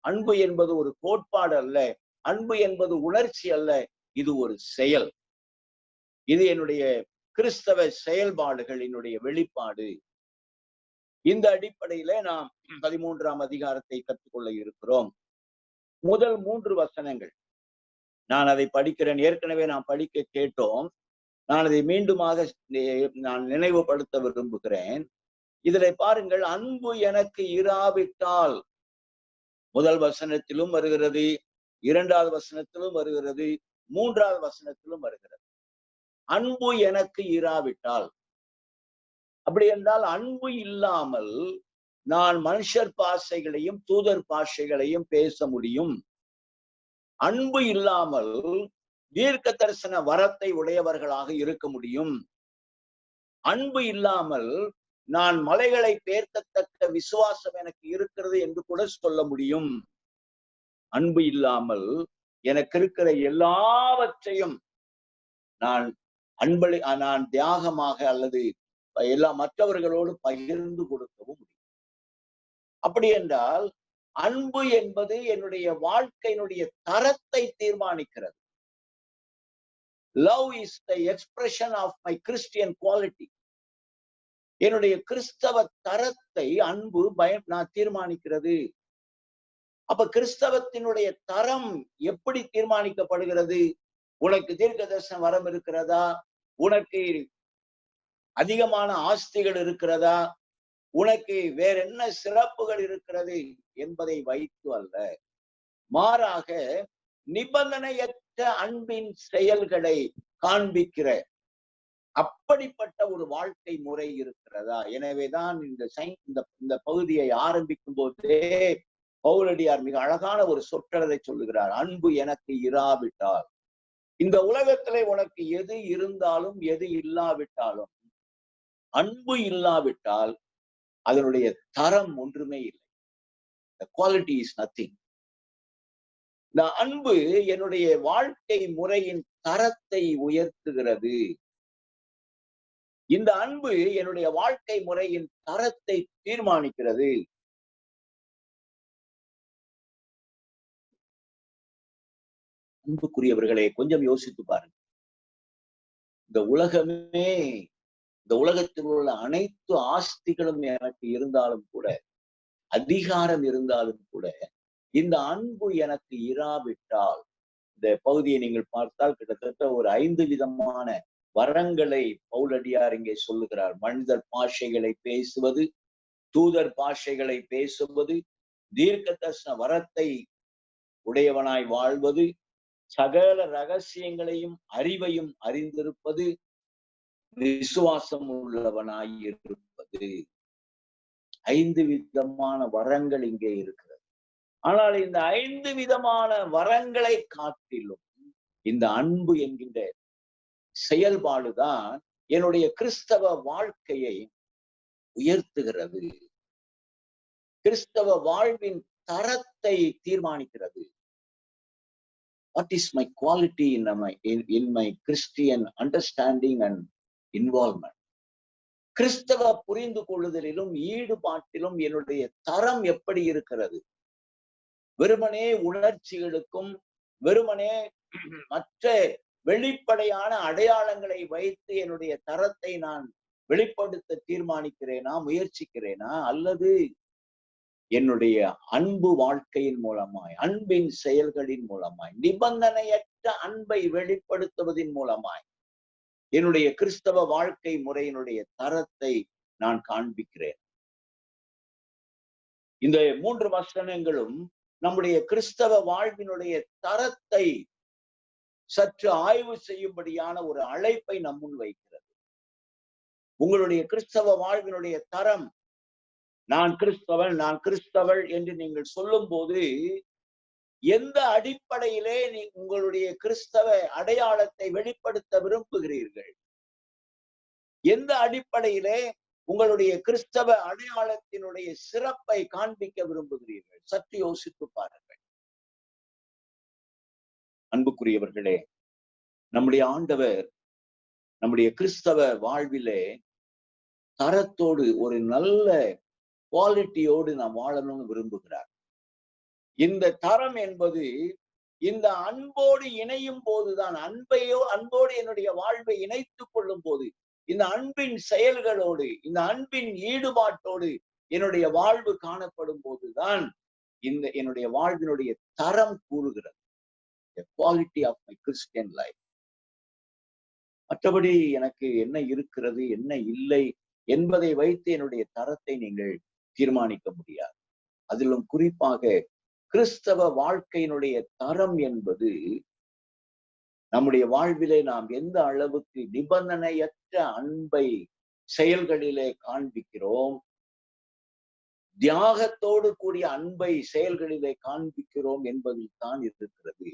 S2: அன்பு என்பது ஒரு கோட்பாடு அல்ல, அன்பு என்பது உணர்ச்சி அல்ல, இது ஒரு செயல். இது என்னுடைய கிறிஸ்தவ செயல்பாடுகளினுடைய வெளிப்பாடு. இந்த அடிப்படையில நாம் 13ஆம் அதிகாரத்தை கற்றுக்கொள்ள இருக்கிறோம். முதல் 3 வசனங்கள் நான் அதை படிக்கிறேன். ஏற்கனவே நாம் படிக்க கேட்டோம். நான் அதை மீண்டுமாக நான் நினைவுபடுத்த விரும்புகிறேன். இதில் பாருங்கள், அன்பு எனக்கு இராவிட்டால், முதல் வசனத்திலும் வருகிறது, 2வது வசனத்திலும் வருகிறது, 3வது வசனத்திலும் வருகிறது. அன்பு எனக்கு இராவிட்டால், அப்படி என்றால் அன்பு இல்லாமல் நான் மனுஷர் பாஷைகளையும் தூதர் பாஷைகளையும் பேச முடியும். அன்பு இல்லாமல் தீர்க்க தரிசன வரத்தை உடையவர்களாக இருக்க முடியும். அன்பு இல்லாமல் நான் மலைகளை பெயர்க்கத்தக்க விசுவாசம் எனக்கு இருக்கிறது என்று கூட சொல்ல முடியும். அன்பு இல்லாமல் எனக்கு இருக்கிற எல்லாவற்றையும் நான் தியாகமாக அல்லது எல்லா மற்றவர்களோடு பகிர்ந்து கொடுக்கவும் முடியும். அப்படி என்றால் அன்பு என்பது என்னுடைய வாழ்க்கையினுடைய தரத்தை தீர்மானிக்கிறது. Love is the expression of my Christian quality. என்னுடைய கிறிஸ்தவ தரத்தை அன்பு நான் தீர்மானிக்கிறது. அப்ப கிறிஸ்தவத்தினுடைய தரம் எப்படி தீர்மானிக்கப்படுகிறது? உனக்கு தீர்க்க தரிசன வரம் இருக்கிறதா? உனக்கு அதிகமான ஆஸ்திகள் இருக்கிறதா? உனக்கு வேற என்ன சிறப்புகள் இருக்கிறது என்பதை வைத்து அல்ல, மாறாக நிபந்தனையற்ற அன்பின் செயல்களை காண்பிக்கிற அப்படிப்பட்ட ஒரு வாழ்க்கை முறை இருக்கிறதா? எனவேதான் இந்த பகுதியை ஆரம்பிக்கும் போதே பவுலடியார் மிக அழகான ஒரு சொற்றொடரை சொல்லுகிறார். அன்பு எனக்கு இராவிட்டால், இந்த உலகத்திலே உனக்கு எது இருந்தாலும் எது இல்லாவிட்டாலும், அன்பு இல்லாவிட்டால் அதனுடைய தரம் ஒன்றுமே இல்லை. The quality is nothing. இந்த அன்பு என்னுடைய வாழ்க்கை முறையின் தரத்தை உயர்த்துகிறது. இந்த அன்பு என்னுடைய வாழ்க்கை முறையின் தரத்தை தீர்மானிக்கிறது. அன்புக்குரியவர்களே, கொஞ்சம் யோசித்து பாருங்க. இந்த உலகத்தில் உள்ள அனைத்து ஆஸ்திகளும் எனக்கு இருந்தாலும் கூட, அதிகாரம் இருந்தாலும் கூட, இந்த அன்பு எனக்கு இராவிட்டால், இந்த பகுதியை நீங்கள் பார்த்தால் கிட்டத்தட்ட ஒரு 5 விதமான வரங்களை பவுலடியார் இங்கே சொல்லுகிறார். மனிதர் பாஷைகளை பேசுவது, தூதர் பாஷைகளை பேசுவது, தீர்க்க தரிசன வரத்தை உடையவனாய் வாழ்வது, சகல ரகசியங்களையும் அறிவையும் அறிந்திருப்பது, விசுவாசம் உள்ளவனாய் இருப்பது. 5 விதமான வரங்கள் இங்கே இருக்கிறது. ஆனால் இந்த 5 விதமான வரங்களை காட்டிலும் இந்த அன்பு என்கின்ற செயல்பாடுதான் என்னுடைய கிறிஸ்தவ வாழ்க்கையை உயர்த்துகிறது. கிறிஸ்தவ வாழ்வின் தரத்தை தீர்மானிக்கிறது. What is my quality in my Christian understanding and involvement? கிறிஸ்தவ புரிந்து கொள்ளுதலிலும் ஈடுபாட்டிலும் என்னுடைய தரம் எப்படி இருக்கிறது? வெறுமனே உணர்ச்சிகளுக்கும் வெறுமனே மற்ற வெளிப்படையான அடையாளங்களை வைத்து என்னுடைய தரத்தை நான் வெளிப்படுத்த தீர்மானிக்கிறேனா, முயற்சிக்கிறேனா, அல்லது என்னுடைய அன்பு வாழ்க்கையின் மூலமாய், அன்பின் செயல்களின் மூலமாய், நிபந்தனையற்ற அன்பை வெளிப்படுத்துவதன் மூலமாய் என்னுடைய கிறிஸ்தவ வாழ்க்கை முறையினுடைய தரத்தை நான் காண்பிக்கிறேன். இந்த 3 வசனங்களும் நம்முடைய கிறிஸ்தவ வாழ்வினுடைய தரத்தை சற்று ஆய்வு செய்யும்படியான ஒரு அழைப்பை நம்முன் வைக்கிறது. உங்களுடைய கிறிஸ்தவ வாழ்வினுடைய தரம், நான் கிறிஸ்தவன், நான் கிறிஸ்தவள் என்று நீங்கள் சொல்லும் போது எந்த அடிப்படையிலே உங்களுடைய கிறிஸ்தவ அடையாளத்தை வெளிப்படுத்த விரும்புகிறீர்கள்? எந்த அடிப்படையிலே உங்களுடைய கிறிஸ்தவ அடையாளத்தினுடைய சிறப்பை காண்பிக்க விரும்புகிறீர்கள்? சற்று யோசித்து பாருங்கள். அன்புக்குரியவர்களே, நம்முடைய ஆண்டவர் நம்முடைய கிறிஸ்தவ வாழ்விலே தரத்தோடு ஒரு நல்ல குவாலிட்டியோடு நாம் வாழணும்னு விரும்புகிறார். இந்த தரம் என்பது இந்த அன்போடு இணையும் போதுதான், அன்போடு என்னுடைய வாழ்வை இணைத்துக் கொள்ளும் போது, இந்த அன்பின் செயல்களோடு, இந்த அன்பின் ஈடுபாட்டோடு என்னுடைய வாழ்வு காணப்படும் போதுதான் இந்த என்னுடைய வாழ்வினுடைய தரம் கூறுகிறது. The quality of my Christian life. மற்றபடி எனக்கு என்ன இருக்கிறது, என்ன இல்லை என்பதை வைத்து என்னுடைய தரத்தை நீங்கள் தீர்மானிக்க முடியாது. அதிலும் குறிப்பாக கிறிஸ்தவ வாழ்க்கையினுடைய தரம் என்பது நம்முடைய வாழ்விலே நாம் எந்த அளவுக்கு நிபந்தனையற்ற அன்பை செயல்களிலே காண்பிக்கிறோம், தியாகத்தோடு கூடிய அன்பை செயல்களிலே காண்பிக்கிறோம் என்பதில் தான் இருக்கிறது.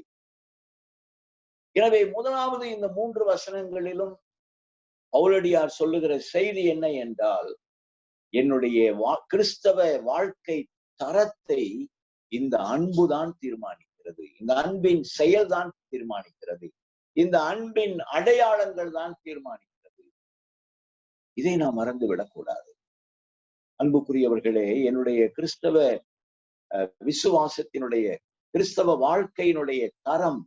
S2: எனவே முதலாவது இந்த 3 வசனங்களிலும் பவுலடியார் சொல்லுகிற செய்தி என்ன என்றால், என்னுடைய கிறிஸ்தவ வாழ்க்கை தரத்தை இந்த அன்புதான் தீர்மானிக்கிறது, இந்த அன்பின் செயல்தான் தீர்மானிக்கிறது, இந்த அன்பின் அடையாளங்கள் தான் தீர்மானிக்கிறது. இதை நாம் மறந்துவிடக் கூடாது. அன்புக்குரியவர்களே, என்னுடைய கிறிஸ்தவ விசுவாசத்தினுடைய கிறிஸ்தவ வாழ்க்கையினுடைய தரம்,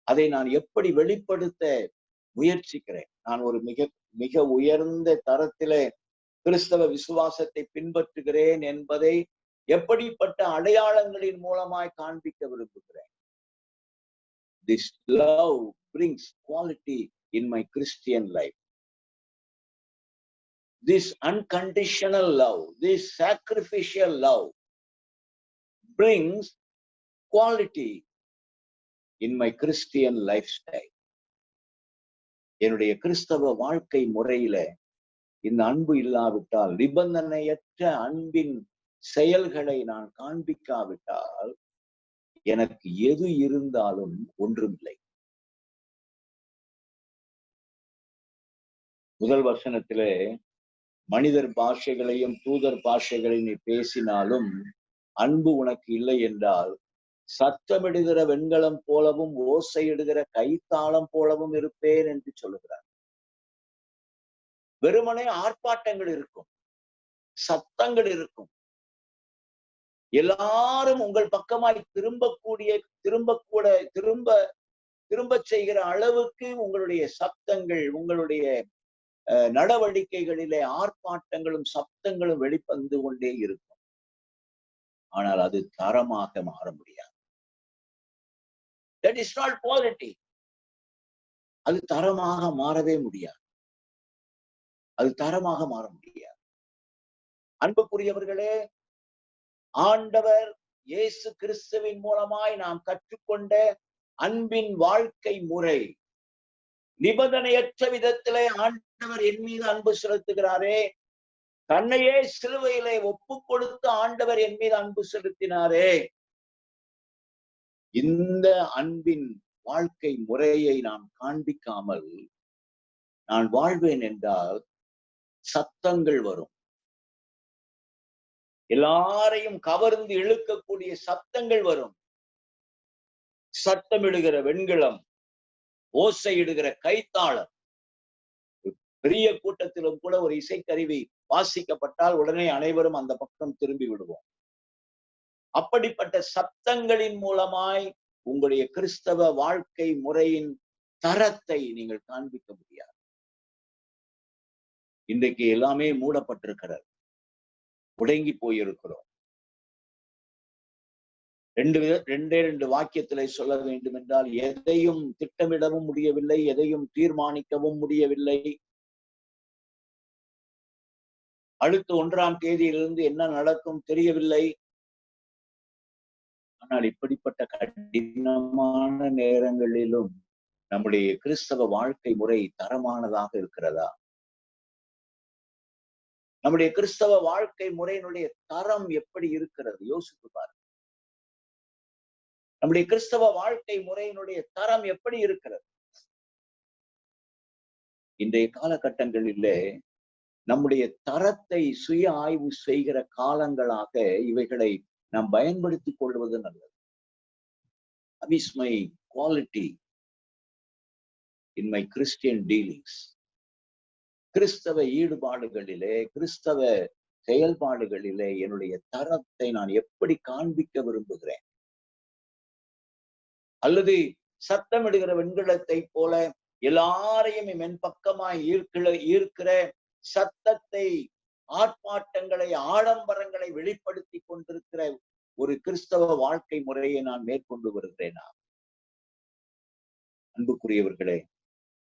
S2: அதை நான் எப்படி வெளிப்படுத்த முயற்சிக்கிறேன்? நான் ஒரு மிக மிக உயர்ந்த தரத்திலே கிறிஸ்தவ விசுவாசத்தை பின்பற்றுகிறேன் என்பதை எப்படிப்பட்ட அடையாளங்களின் மூலமாய் காண்பிக்க விரும்புகிறேன்? This love brings quality in my Christian life. This unconditional love, this sacrificial love brings quality in my Christian lifestyle. என்னுடைய கிறிஸ்தவ வாழ்க்கை முறையில இந்த அன்பு இல்லாவிட்டால், நிபந்தனையற்ற அன்பின் செயல்களை நான் காண்பிக்காவிட்டால், எனக்கு எது இருந்தாலும் ஒன்றுமில்லை. முதல் வசனத்திலே மனிதர் பாஷைகளையும் தூதர் பாஷைகளையும் நீ பேசினாலும் அன்பு உனக்கு இல்லை என்றால், சத்தமிடுகிற வெண்கலம் போலவும் ஓசையிடுகிற கைத்தாளம் போலவும் இருப்பேன் என்று சொல்லுகிறார். வெறுமனே ஆர்ப்பாட்டங்கள் இருக்கும், சத்தங்கள் இருக்கும், எல்லாரும் உங்கள் பக்கமாய் திரும்ப செய்கிற அளவுக்கு உங்களுடைய சத்தங்கள், உங்களுடைய நடவடிக்கைகளிலே ஆர்ப்பாட்டங்களும் சப்தங்களும் வெளிப்பந்து கொண்டே இருக்கும். ஆனால் அது தரமாக மாற முடியாது. That is not quality. அது தரமாக மாறவே முடியாது. அது தரமாக மாற முடியாது. அன்புக்குரியவர்களே, ஆண்டவர் இயேசு கிறிஸ்துவின் மூலமாய் நாம் கற்றுக்கொண்ட அன்பின் வாழ்க்கை முறை, நிபந்தனையற்ற விதத்திலே ஆண்டவர் என் மீது அன்பு செலுத்துகிறாரே, தன்னையே சிலுவையிலே ஒப்பு கொடுத்து ஆண்டவர் என் மீது அன்பு செலுத்தினாரே, இந்த அன்பின் வாழ்க்கை முறையை நான் காண்பிக்காமல் நான் வாழ்வேன் என்றால் சத்தங்கள் வரும். எல்லாரையும் கவர்ந்து இழுக்கக்கூடிய சத்தங்கள் வரும். சத்தமிடுகிற வெண்கலம், ஓசையிடுகிற கைத்தாளம். பெரிய கூட்டத்திலும் கூட ஒரு இசைக்கருவி வாசிக்கப்பட்டால் உடனே அனைவரும் அந்த பக்கம் திரும்பி விடுவோம். அப்படிப்பட்ட சப்தங்களின் மூலமாய் உங்களுடைய கிறிஸ்தவ வாழ்க்கை முறையின் தரத்தை நீங்கள் காண்பிக்க முடியாது. இன்றைக்கு எல்லாமே மூடப்பட்டிருக்கிறது, முடங்கி போயிருக்கிறோம். ரெண்டு வாக்கியத்திலே சொல்ல வேண்டும் என்றால், எதையும் திட்டமிடவும் முடியவில்லை, எதையும் தீர்மானிக்கவும் முடியவில்லை. அடுத்து 1ஆம் தேதியிலிருந்து என்ன நடக்கும் தெரியவில்லை. ஆனால் இப்படிப்பட்ட கடினமான நேரங்களிலும் நம்முடைய கிறிஸ்தவ வாழ்க்கை முறை தரமானதாக இருக்கிறதா? நம்முடைய கிறிஸ்தவ வாழ்க்கை முறையினுடைய தரம் எப்படி இருக்கிறது? யோசித்து பாருங்க. நம்முடைய கிறிஸ்தவ வாழ்க்கை முறையினுடைய தரம் எப்படி இருக்கிறது? இன்றைய காலகட்டங்களிலே நம்முடைய தரத்தை சுய ஆய்வு செய்கிற காலங்களாக இவைகளை நாம் பயன்படுத்திக் கொள்வது நல்லது. What is my quality in my Christian dealings? கிறிஸ்தவ ஈடுபாடுகளிலே, கிறிஸ்தவ செயல்பாடுகளிலே என்னுடைய தரத்தை நான் எப்படி காண்பிக்க விரும்புகிறேன்? அல்லது சத்தமிடுகிற வெண்கலத்தை போல எல்லாரையும் என் பக்கமாய் ஈர்க்கிற சத்தத்தை, ஆர்ப்பாட்டங்களை, ஆடம்பரங்களை வெளிப்படுத்தி கொண்டிருக்கிற ஒரு கிறிஸ்தவ வாழ்க்கை முறையை நான் மேற்கொண்டு வருகிறேனா? அன்புக்குரியவர்களே,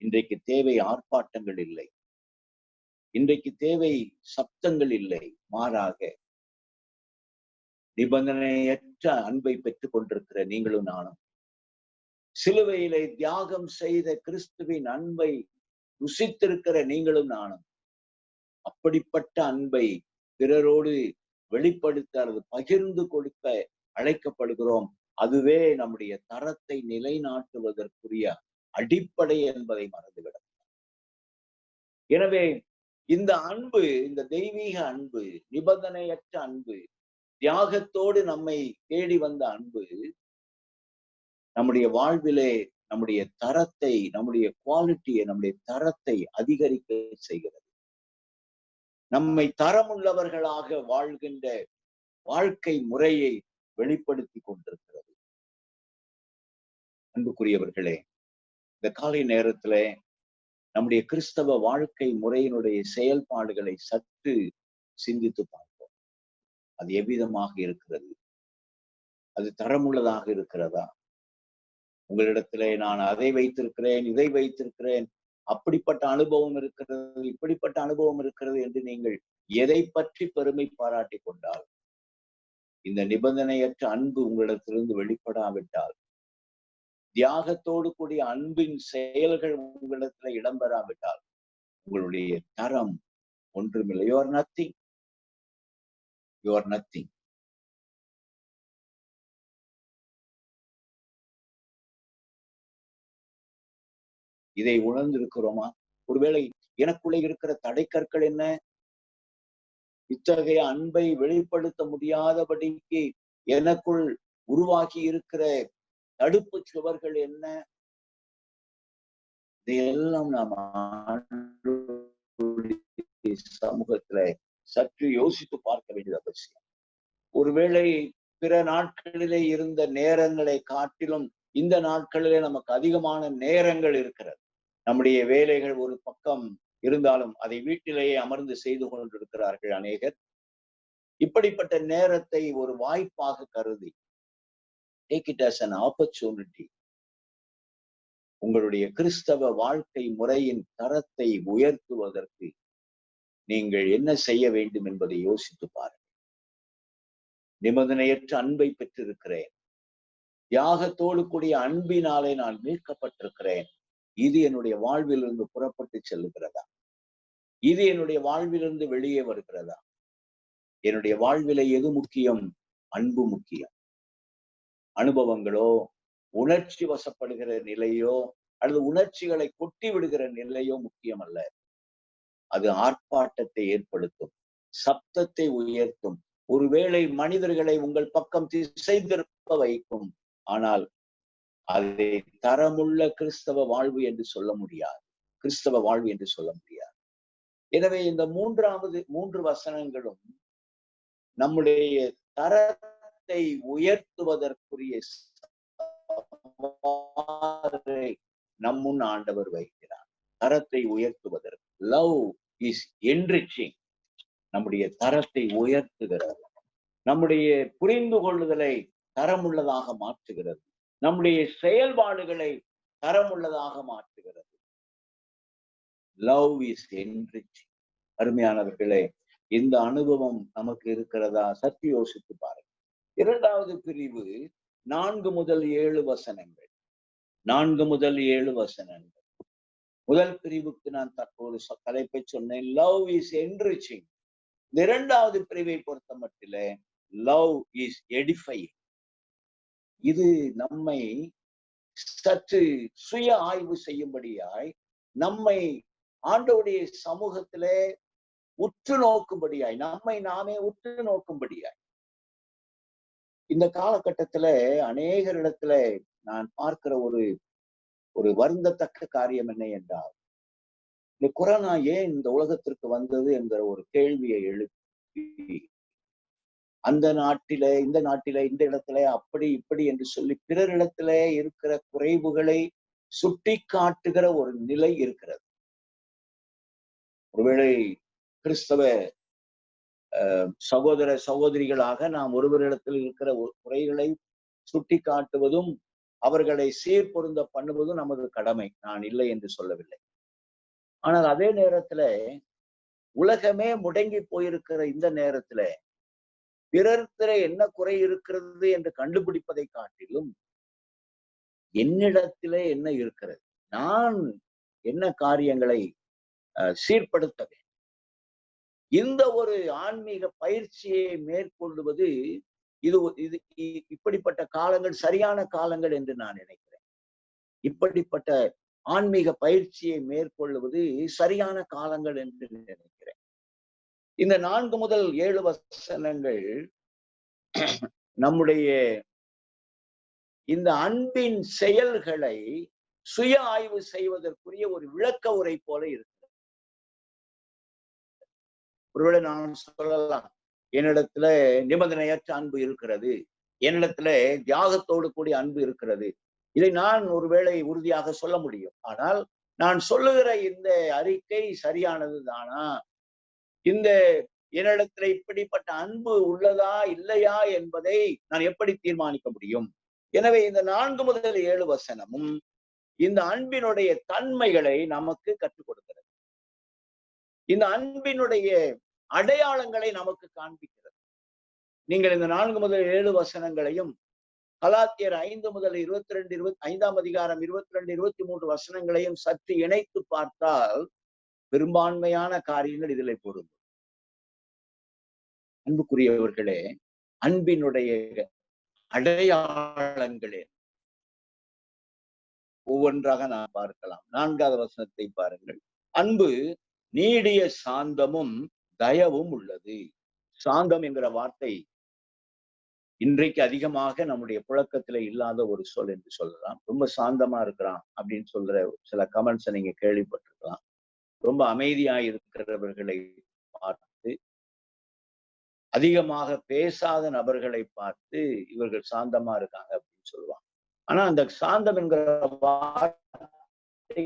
S2: இன்றைக்கு தேவை ஆர்ப்பாட்டங்கள் இல்லை, இன்றைக்கு தேவை சப்தங்கள் இல்லை, மாறாக நிபந்தனையற்ற அன்பை பெற்றுக் கொண்டிருக்கிற நீங்களும் நானும், சிலுவையிலே தியாகம் செய்த கிறிஸ்துவின் அன்பை ருசித்திருக்கிற நீங்களும் நானும், அப்படிப்பட்ட அன்பை பிறரோடு வெளிப்படுத்த அல்லது பகிர்ந்து கொடுக்க அழைக்கப்படுகிறோம். அதுவே நம்முடைய தரத்தை நிலைநாட்டுவதற்குரிய அடிப்படை என்பதை மறந்துவிட. எனவே இந்த அன்பு, இந்த தெய்வீக அன்பு, நிபந்தனையற்ற அன்பு, தியாகத்தோடு நம்மை தேடி வந்த அன்பு நம்முடைய வாழ்விலே நம்முடைய தரத்தை, நம்முடைய குவாலிட்டியை, நம்முடைய தரத்தை அதிகரிக்க செய்கிறது. நம்மை தரமுள்ளவர்களாக வாழ்கின்ற வாழ்க்கை முறையை வெளிப்படுத்தி கொண்டிருக்கிறது. அன்புக்குரியவர்களே, இந்த காலை நேரத்துல நம்முடைய கிறிஸ்தவ வாழ்க்கை முறையினுடைய செயல்பாடுகளை சற்று சிந்தித்து பார்ப்போம். அது எவ்விதமாக இருக்கிறது? அது தரமுள்ளதாக இருக்கிறதா? உங்களிடத்திலே நான் அதை வைத்திருக்கிறேன், இதை வைத்திருக்கிறேன், அப்படிப்பட்ட அனுபவம் இருக்கிறது, இப்படிப்பட்ட அனுபவம் இருக்கிறது என்று நீங்கள் எதை பற்றி பெருமை பாராட்டி கொண்டால், இந்த நிபந்தனையற்ற அன்பு உங்களிடத்திலிருந்து வெளிப்படாவிட்டால், தியாகத்தோடு கூடிய அன்பின் செயல்கள் உங்களிடத்துல இடம்பெறாவிட்டால், உங்களுடைய தரம் ஒன்றுமில்லை. You are nothing. You are nothing. இதை உணர்ந்திருக்கிறோமா? ஒருவேளை எனக்குள்ளே இருக்கிற தடைக்கற்கள் என்ன? இத்தகைய அன்பை வெளிப்படுத்த முடியாதபடிக்கு எனக்குள் உருவாகி இருக்கிற தடுப்பு சுவர்கள் என்ன? இதையெல்லாம் நாம் சமூகத்துல சற்று யோசித்து பார்க்க வேண்டியது அவசியம். ஒருவேளை பிற நாட்களிலே இருந்த நேரங்களை காட்டிலும் இந்த நாட்களிலே நமக்கு அதிகமான நேரங்கள் இருக்கிறது. நம்முடைய வேலைகள் ஒரு பக்கம் இருந்தாலும் அதை வீட்டிலேயே அமர்ந்து செய்து கொண்டிருக்கிறார்கள் அநேகர். இப்படிப்பட்ட நேரத்தை ஒரு வாய்ப்பாக கருதி, take it as an opportunity, உங்களுடைய கிறிஸ்தவ வாழ்க்கை முறையின் தரத்தை உயர்த்துவதற்கு நீங்கள் என்ன செய்ய வேண்டும் என்பதை யோசித்து பாருங்கள். நிபந்தனையற்ற அன்பை பெற்றிருக்கிறேன், தியாகத்தோடு கூடிய அன்பினாலே நான் மீட்கப்பட்டிருக்கிறேன். இது என்னுடைய வாழ்விலிருந்து புறப்பட்டு செல்லுகிறதா? இது என்னுடைய வாழ்விலிருந்து வெளியே வருகிறதா? என்னுடைய வாழ்வில எது முக்கியம்? அன்பு முக்கியம். அனுபவங்களோ, உணர்ச்சி வசப்படுகிற நிலையோ, அல்லது உணர்ச்சிகளை கொட்டி விடுகிற நிலையோ முக்கியம் அல்ல. அது ஆர்ப்பாட்டத்தை ஏற்படுத்தும், சப்தத்தை உயர்த்தும், ஒருவேளை மனிதர்களை உங்கள் பக்கம் திசை திருப்ப வைக்கும். ஆனால் அதை தரமுள்ள கிறிஸ்தவ வாழ்வு என்று சொல்ல முடியாது. கிறிஸ்தவ வாழ்வு என்று சொல்ல முடியாது. எனவே இந்த மூன்று வசனங்களும் நம்முடைய தரத்தை உயர்த்துவதற்குரிய நம்முன் ஆண்டவர் வைக்கிறார். தரத்தை உயர்த்துவதற்கு லவ் இஸ் என்ரிச்சிங். நம்முடைய தரத்தை உயர்த்துகிறது, நம்முடைய புரிந்து கொள்ளுதலை தரமுள்ளதாக மாற்றுகிறது, நம்முடைய செயல்பாடுகளை தரமுள்ளதாக மாற்றுகிறது. Love is enriching. அருமையானவர்களே, இந்த அனுபவம் நமக்கு இருக்கிறதா? சற்று யோசித்து பாருங்கள். இரண்டாவது பிரிவு 4 முதல் 7 வசனங்கள். 4 முதல் 7 வசனங்கள். முதல் பிரிவுக்கு நான் ஒரு தலைப்பை சொன்னேன், லவ் இஸ் என்ரிச்சிங். இந்த இரண்டாவது பிரிவை பொறுத்த மட்டிலே லவ் இஸ் எடிஃபையிங். இது நம்மை சற்று சுய ஆய்வு செய்யும்படியாய், நம்மை ஆண்டவருடைய சமூகத்திலே உற்று நோக்கும்படியாய், நம்மை நாமே உற்று நோக்கும்படியாய். இந்த காலகட்டத்துல அநேகரிடத்துல நான் பார்க்கிற ஒரு வருந்தத்தக்க காரியம் என்ன என்றால், இந்த கொரோனா ஏன் இந்த உலகத்திற்கு வந்தது என்கிற ஒரு கேள்வியை எழுப்பி, அந்த நாட்டில, இந்த நாட்டில, இந்த இடத்துல அப்படி இப்படி என்று சொல்லி பிறரிடத்துல இருக்கிற குறைவுகளை சுட்டி காட்டுகிற ஒரு நிலை இருக்கிறது. ஒருவேளை கிறிஸ்தவ சகோதர சகோதரிகளாக நாம் ஒருவரிடத்தில் இருக்கிற குறைகளை சுட்டி காட்டுவதும் அவர்களை சீர்பொருந்த பண்ணுவதும் நமது கடமை. நான் இல்லை என்று சொல்லவில்லை. ஆனால் அதே நேரத்துல உலகமே முடங்கி போயிருக்கிற இந்த நேரத்துல பிறர்கிட்ட என்ன குறை இருக்கிறது என்று கண்டுபிடிப்பதை காட்டிலும் என்னிடத்திலே என்ன இருக்கிறது, நான் என்ன காரியங்களை சீர்படுத்த வேண்டும், இந்த ஒரு ஆன்மீக பயிற்சியை மேற்கொள்வது இது இப்படிப்பட்ட காலங்கள் சரியான காலங்கள் என்று நான் நினைக்கிறேன். இப்படிப்பட்ட ஆன்மீக பயிற்சியை மேற்கொள்வது சரியான காலங்கள் என்று நினைக்கிறேன். இந்த 4 முதல் 7 வசனங்கள் நம்முடைய இந்த அன்பின் செயல்களை சுய ஆய்வு செய்வதற்குரிய ஒரு விளக்க உரை போல இருக்கு. ஒருவேளை நான் சொல்லலாம், என்னிடத்துல நிபந்தனையற்ற அன்பு இருக்கிறது, என்னிடத்துல தியாகத்தோடு கூடிய அன்பு இருக்கிறது. இதை நான் ஒருவேளை உறுதியாக சொல்ல முடியும். ஆனால் நான் சொல்லுகிற இந்த அறிக்கை சரியானது தானா, இந்த என்னிடத்துல இப்படிப்பட்ட அன்பு உள்ளதா இல்லையா என்பதை நான் எப்படி தீர்மானிக்க முடியும்? எனவே இந்த 4 முதல் 7 வசனமும் இந்த அன்பினுடைய தன்மைகளை நமக்கு கற்றுக் கொடுக்கிறது. இந்த அன்பினுடைய அடையாளங்களை நமக்கு காண்பிக்கிறது. நீங்கள் இந்த 4 முதல் 7 வசனங்களையும் கலாத்தியர் 5 முதல் 22, 5ஆம் அதிகாரம் 22, 23 வசனங்களையும் சற்று இணைத்து பார்த்தால் பெரும்பான்மையான காரியங்கள் இதில் பொருந்தும். அன்புக்குரியவர்களே, அன்பினுடைய அடையாளங்களே ஒவ்வொன்றாக நாம் பார்க்கலாம். 4வது வசனத்தை பாருங்கள். அன்பு நீடிய சாந்தமும் தயவும் உள்ளது. சாந்தம் என்கிற வார்த்தை இன்றைக்கு அதிகமாக நம்முடைய புழக்கத்துல இல்லாத ஒரு சொல் என்று சொல்லலாம். ரொம்ப சாந்தமா இருக்கிறான் அப்படின்னு சொல்ற சில கமெண்ட்ஸை நீங்க கேள்விப்பட்டிருக்கலாம். ரொம்ப அமைதியா இருக்கிறவர்களை பார்த்து, அதிகமாக பேசாத நபர்களை பார்த்து இவர்கள் சாந்தமா இருக்காங்க அப்படின்னு சொல்லுவாங்க. ஆனா அந்த சாந்தம் என்கிற வார்த்தை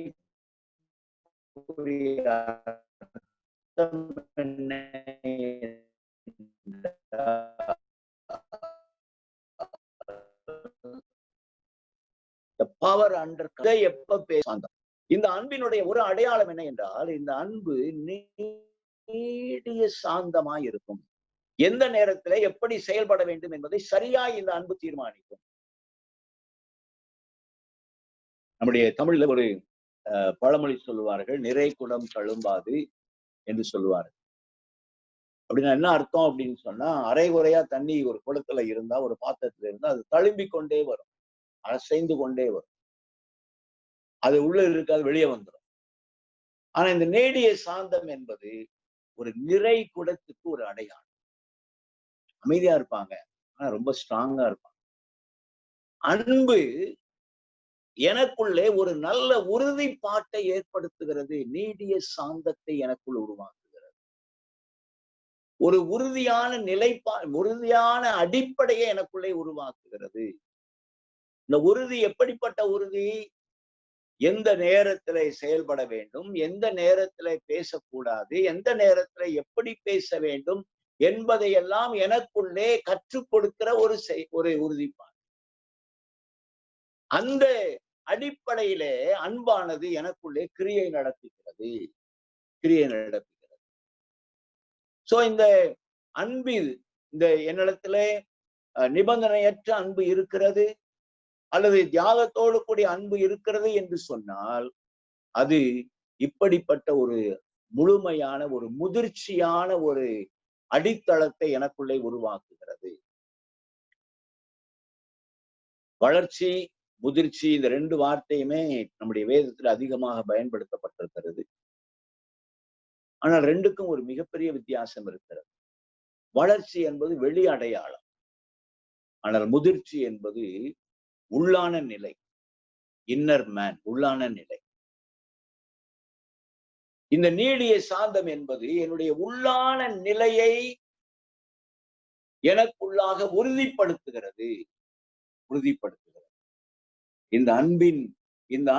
S2: பவர் அண்டர் எப்ப சாந்தம். இந்த அன்பினுடைய ஒரு அடையாளம் என்ன என்றால், இந்த அன்பு நீடிய சாந்தமாய் இருக்கும். எந்த நேரத்துல எப்படி செயல்பட வேண்டும் என்பதை சரியாய் இந்த அன்பு தீர்மானிக்கும். நம்முடைய தமிழ்ல ஒரு பழமொழி சொல்லுவார்கள், நிறை குடம் தழும்பாது என்று சொல்லுவார்கள். அப்படின்னா என்ன அர்த்தம் அப்படின்னு சொன்னா, அரைகுறையா தண்ணி ஒரு குடத்துல இருந்தா, ஒரு பாத்திரத்துல இருந்தா அது தழும்பிக் கொண்டே வரும், அசைந்து கொண்டே வரும், அது உள்ள இருக்காது, வெளியே வந்துடும். ஆனா இந்த நேடிய சாந்தம் என்பது ஒரு நிறை குடத்துக்கு ஒரு அடையாளம். அமைதியா இருப்பாங்க, ஆனா ரொம்ப ஸ்ட்ராங்கா இருப்பாங்க. அன்பு எனக்குள்ளே ஒரு நல்ல உறுதிப்பாட்டை ஏற்படுத்துகிறது. நீடிய சாந்தத்தை எனக்குள் உருவாக்குகிறது. ஒரு உறுதியான உறுதியான அடிப்படையை எனக்குள்ளே உருவாக்குகிறது. இந்த உறுதி எப்படிப்பட்ட உறுதி? எந்த நேரத்துல செயல்பட வேண்டும், எந்த நேரத்துல பேசக்கூடாது, எந்த நேரத்துல எப்படி பேச வேண்டும் என்பதையெல்லாம் எனக்குள்ளே கற்றுக் கொடுக்கிற ஒரு உறுதிப்பாடு. அந்த அடிப்படையிலே அன்பானது எனக்குள்ளே கிரியை நடத்துகிறது. சோ இந்த அன்பில் இந்த என்னிடத்திலே நிபந்தனையற்ற அன்பு இருக்கிறது அல்லது தியாகத்தோடு கூடிய அன்பு இருக்கிறது என்று சொன்னால், அது இப்படிப்பட்ட ஒரு முழுமையான ஒரு முதிர்ச்சியான ஒரு அடித்தளத்தை எனக்குள்ளே உருவாக்குகிறது. வளர்ச்சி, முதிர்ச்சி, இந்த 2 வார்த்தையுமே நம்முடைய வேதத்தில் அதிகமாக பயன்படுத்தப்பட்டிருக்கிறது. ஆனால் ரெண்டுக்கும் ஒரு மிகப்பெரிய வித்தியாசம் இருக்கிறது. வளர்ச்சி என்பது வெளி அடையாளம், ஆனால் முதிர்ச்சி என்பது உள்ளான நிலை, இன்னர் மேன், உள்ளான நிலை. இந்த நீடிய சாந்தம் என்பது என்னுடைய உள்ளான நிலையை எனக்குள்ளாக உறுதிப்படுத்துகிறது. இந்த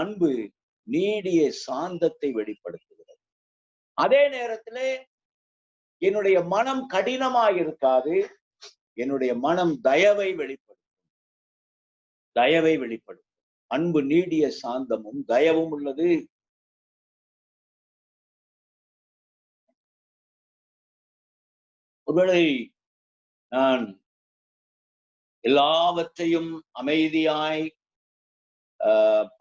S2: அன்பு நீடிய சாந்தத்தை வெளிப்படுத்துகிறது. அதே நேரத்திலே என்னுடைய மனம் கடினமாக இருக்காது, என்னுடைய மனம் தயவை வெளிப்படுத்தும். அன்பு நீடிய சாந்தமும் தயவும் உள்ளது. ஒருவேளை நான் எல்லாவற்றையும் அமைதியாய்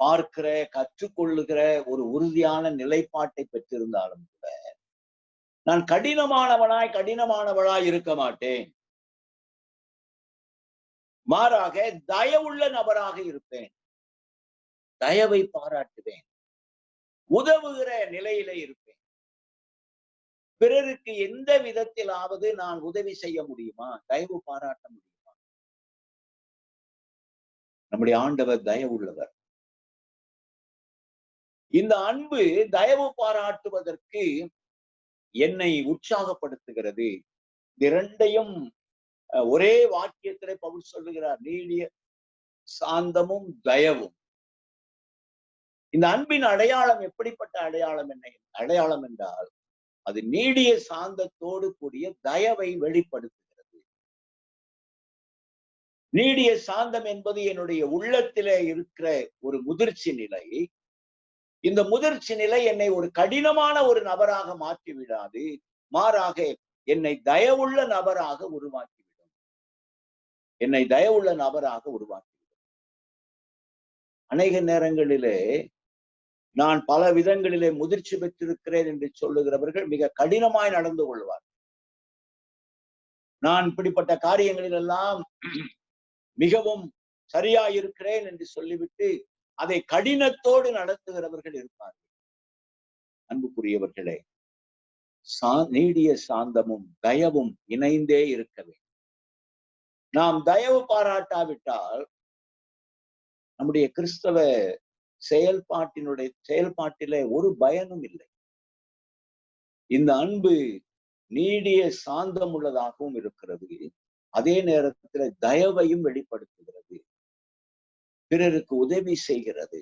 S2: பார்க்கிற, கற்றுக்கொள்ளுகிற ஒரு உறுதியான நிலைப்பாட்டை பெற்றிருந்தாலும் கூட நான் கடினமானவளாய் இருக்க மாட்டேன். மாறாக தயவுள்ள நபராக இருப்பேன். தயவை பாராட்டுவேன். உதவுகிற நிலையிலே இருப்பேன். பிறருக்கு எந்த விதத்திலாவது நான் உதவி செய்ய முடியுமா? தயவு பாராட்ட முடியுமா? நம்முடைய ஆண்டவர் தயவுள்ளவர். இந்த அன்பு தயவு பாராட்டுவதற்கு என்னை உற்சாகப்படுத்துகிறது. இரண்டையும் ஒரே வாக்கியத்திலே பவுல் சொல்லுகிறார், நீடிய சாந்தமும் தயவும். இந்த அன்பின் அடையாளம் எப்படிப்பட்ட அடையாளம் என்றால் அது நீடிய சாந்தத்தோடு கூடிய தயவை வெளிப்படுத்துகிறது. நீடிய சாந்தம் என்பது என்னுடைய உள்ளத்திலே இருக்கிற ஒரு முதிர்ச்சி நிலை. இந்த முதிர்ச்சி நிலை என்னை ஒரு கடினமான ஒரு நபராக மாற்றி விடாது, மாறாக என்னை தயவுள்ள நபராக உருவாக்கிவிடும். அநேக நேரங்களிலே நான் பல விதங்களிலே முதிர்ச்சி பெற்றிருக்கிறேன் என்று சொல்லுகிறவர்கள் மிக கடினமாய் நடந்து கொள்வார். நான் இப்படிப்பட்ட காரியங்களில் எல்லாம் மிகவும் சரியாயிருக்கிறேன் என்று சொல்லிவிட்டு அதை கடினத்தோடு நடத்துகிறவர்கள் இருப்பார்கள். அன்புக்குரியவர்களே, நீடிய சாந்தமும் தயவும் இணைந்தே இருக்க வேண்டும். நாம் தயவு பாராட்டாவிட்டால் நம்முடைய கிறிஸ்தவ செயல்பாட்டிலே ஒரு பயனும் இல்லை. இந்த அன்பு நீடிய சாந்தம் உள்ளதாகவும் இருக்கிறது, அதே நேரத்தில் தயவையும் வெளிப்படுத்துகிறது. பிறருக்கு உதவி செய்கிறது.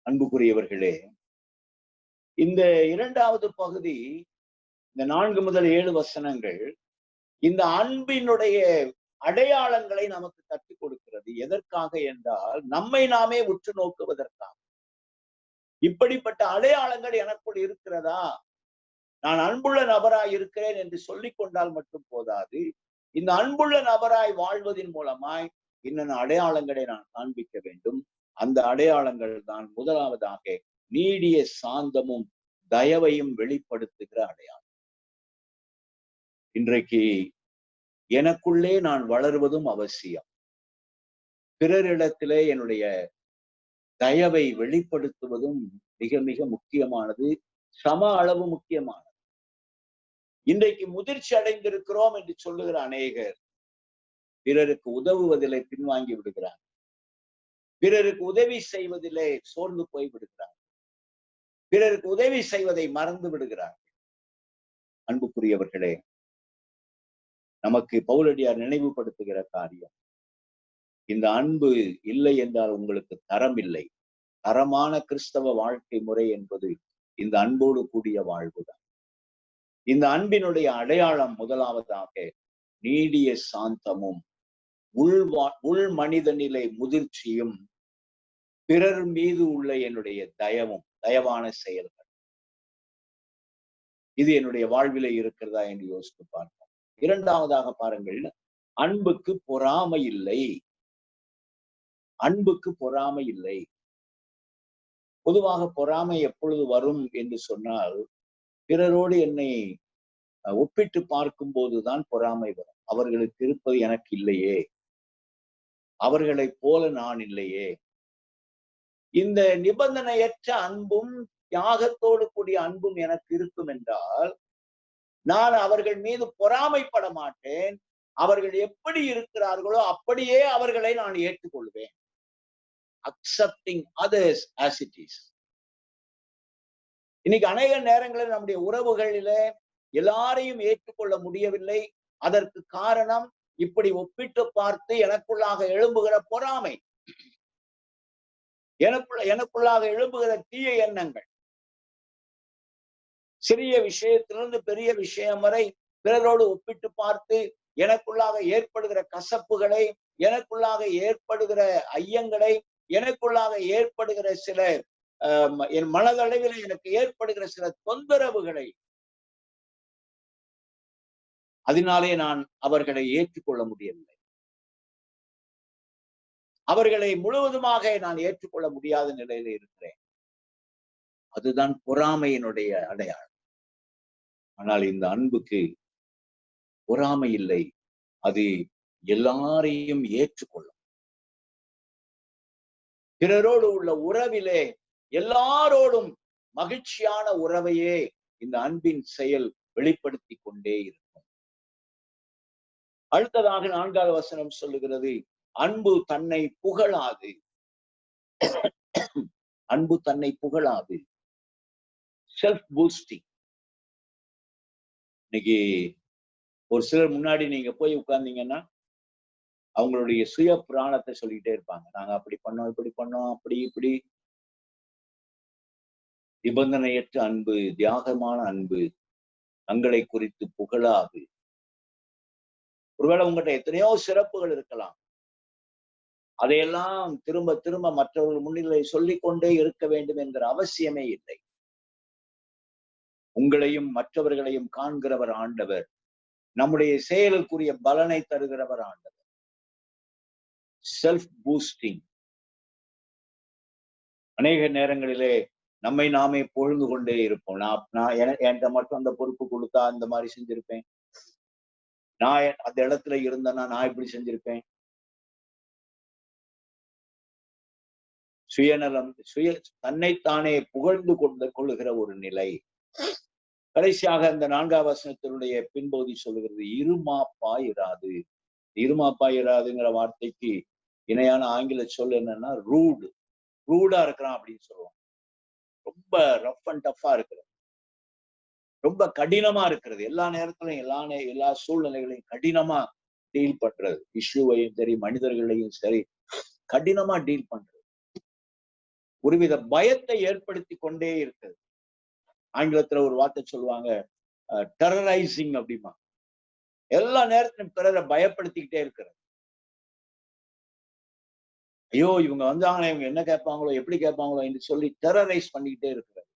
S2: அன்புக்குரியவர்களே, இந்த இரண்டாவது பகுதி, இந்த 4 முதல் 7 வசனங்கள் இந்த அன்பினுடைய அடையாளங்களை நமக்கு கற்றுக் கொடுக்கிறது. எதற்காக என்றால் நம்மை நாமே உற்று நோக்குவதற்காக. இப்படிப்பட்ட அடையாளங்கள் எனக்குள் இருக்கிறதா? நான் அன்புள்ள நபராய் இருக்கிறேன் என்று சொல்லிக் கொண்டால் மட்டும் போதாது, இந்த அன்புள்ள நபராய் வாழ்வதன் மூலமாய் இன்னும் அடையாளங்களை நான் காண்பிக்க வேண்டும். அந்த அடையாளங்கள் தான் முதலாவதாக நீடிய சாந்தமும் தயவையும் வெளிப்படுத்துகிற அடையாளம். இன்றைக்கு எனக்குள்ளே நான் வளருவதும் அவசியம். பிறரிடத்திலே என்னுடைய தயவை வெளிப்படுத்துவதும் மிக மிக முக்கியமானது, சம அளவு முக்கியமானது. இன்றைக்கு முதிர்ச்சி அடைந்திருக்கிறோம் என்று சொல்லுகிற அநேகர் பிறருக்கு உதவுவதிலே பின்வாங்கி விடுகிறார். பிறருக்கு உதவி செய்வதிலே சோர்ந்து போய் விடுகிறார். பிறருக்கு உதவி செய்வதை மறந்து விடுகிறார். அன்புக்குரியவர்களே, நமக்கு பவுலடியார் நினைவுபடுத்துகிற காரியம், இந்த அன்பு இல்லை என்றால் உங்களுக்கு தரம் இல்லை. தரமான கிறிஸ்தவ வாழ்க்கை முறை என்பது இந்த அன்போடு கூடிய வாழ்வுதான். இந்த அன்பினுடைய அடையாளம் முதலாவதாக நீடிய சாந்தமும் உள் மனித நிலை முதிர்ச்சியும் பிறர் மீது உள்ள என்னுடைய தயவான செயல்கள். இது என்னுடைய வாழ்விலே இருக்கிறதா என்று யோசித்து பார்ப்போம். இரண்டாவதாக பாருங்கள், அன்புக்கு பொறாமை இல்லை. பொதுவாக பொறாமை எப்பொழுது வரும் என்று சொன்னால், பிறரோடு என்னை ஒப்பிட்டு பார்க்கும் போதுதான் பொறாமை வரும். அவர்களுக்கு இருப்பது எனக்கு இல்லையே, அவர்களைப் போல நான் இல்லையே, இந்த நிபந்தனையற்ற அன்பும் தியாகத்தோடு கூடிய அன்பும் எனக்கு இருக்கும் என்றால் நான் அவர்கள் மீது பொறாமைப்பட மாட்டேன். அவர்கள் எப்படி இருக்கிறார்களோ அப்படியே அவர்களை நான் ஏற்றுக்கொள்வேன். Accepting others as it is. இன்னைக்கு அநேக நேரங்களில் நம்முடைய உறவுகளில எல்லாரையும் ஏற்றுக்கொள்ள முடியவில்லை. அதற்கு காரணம் இப்படி ஒப்பிட்டு பார்த்து எனக்குள்ளாக எழும்புகிற பொறாமை, எனக்குள்ளாக எழும்புகிற தீய எண்ணங்கள். சிறிய விஷயத்திலிருந்து பெரிய விஷயம் வரை பிறரோடு ஒப்பிட்டு பார்த்து எனக்குள்ளாக ஏற்படுகிற கசப்புகளை, எனக்குள்ளாக ஏற்படுகிற ஐயங்களை, எனக்குள்ளாக ஏற்படுகிற சில என் மனதளவில் எனக்கு ஏற்படுகிற சில தொந்தரவுகளை, அதனாலே நான் அவர்களை ஏற்றுக்கொள்ள முடியவில்லை. அவர்களை முழுவதுமாக நான் ஏற்றுக்கொள்ள முடியாத நிலையில இருக்கிறேன். அதுதான் பொறாமையினுடைய அடையாளம். ஆனால் இந்த அன்புக்கு பொறாமை இல்லை. அது எல்லாரையும் ஏற்றுக்கொள்ளும். பிறரோடு உள்ள உறவிலே எல்லாரோடும் மகிழ்ச்சியான உறவையே இந்த அன்பின் செயல் வெளிப்படுத்தி கொண்டே இருக்கும். அடுத்ததாக 4வது வசனம் சொல்லுகிறது, அன்பு தன்னை புகழாது. அன்பு தன்னை புகழாது. Self boosting. இன்னைக்கு ஒரு சிலர் முன்னாடி நீங்க போய் உட்கார்ந்தீங்கன்னா அவங்களுடைய சுய புராணத்தை சொல்லிக்கிட்டே இருப்பாங்க. நாங்க அப்படி பண்ணோம், இப்படி பண்ணோம், அப்படி இப்படி. நிபந்தனையற்ற அன்பு, தியாகமான அன்பு தங்களை குறித்து புகழாது. ஒருவேளை உங்கள்கிட்ட எத்தனையோ சிறப்புகள் இருக்கலாம். அதையெல்லாம் திரும்ப திரும்ப மற்றவர்கள் முன்னிலை சொல்லிக்கொண்டே இருக்க வேண்டும் என்கிற அவசியமே இல்லை. உங்களையும் மற்றவர்களையும் காண்கிறவர் ஆண்டவர். நம்முடைய செயலுக்குரிய பலனை தருகிறவர் ஆண்டவர். Self boosting. அநேக நேரங்களிலே நம்மை நாமே பொழுது கொண்டே இருப்போம். நான் என்கிட்ட மட்டும் அந்த பொறுப்பு கொடுத்தா இந்த மாதிரி செஞ்சிருப்பேன், நான் அந்த இடத்துல இருந்தேன்னா நான் இப்படி செஞ்சிருப்பேன். சுயநலம், தன்னைத்தானே புகழ்ந்து கொள்ளுகிற ஒரு நிலை. கடைசியாக இந்த 4வது வசனத்தினுடைய பின்பகுதி சொல்லுகிறது, இருமாப்பாய் இராது. இருமாப்பாய் இராதுங்கிற வார்த்தைக்கு இணையான ஆங்கில சொல் என்னன்னா ரூடா இருக்கிறான் அப்படின்னு சொல்லுவோம். ரொம்ப ரஃப் அண்ட் டஃபா இருக்கிறது, ரொம்ப கடினமா இருக்கிறது. எல்லா நேரத்திலும் எல்லா சூழ்நிலைகளையும் கடினமா டீல் பண்றது. இஷ்யூவையும் சரி, மனிதர்களையும் சரி, கடினமா டீல் பண்றது. ஒருவித பயத்தை ஏற்படுத்தி கொண்டே இருக்கிறது. ஆங்கிலத்துல ஒரு வார்த்தை சொல்லுவாங்க, டெரரைசிங் அப்படிமா. எல்லா நேரத்திலும் பிறரை பயப்படுத்திக்கிட்டே இருக்கிறது. ஐயோ இவங்க வந்தாங்கன்னா இவங்க என்ன கேட்பாங்களோ, எப்படி கேட்பாங்களோ என்று சொல்லி டெரரைஸ் பண்ணிக்கிட்டே இருக்கிறது.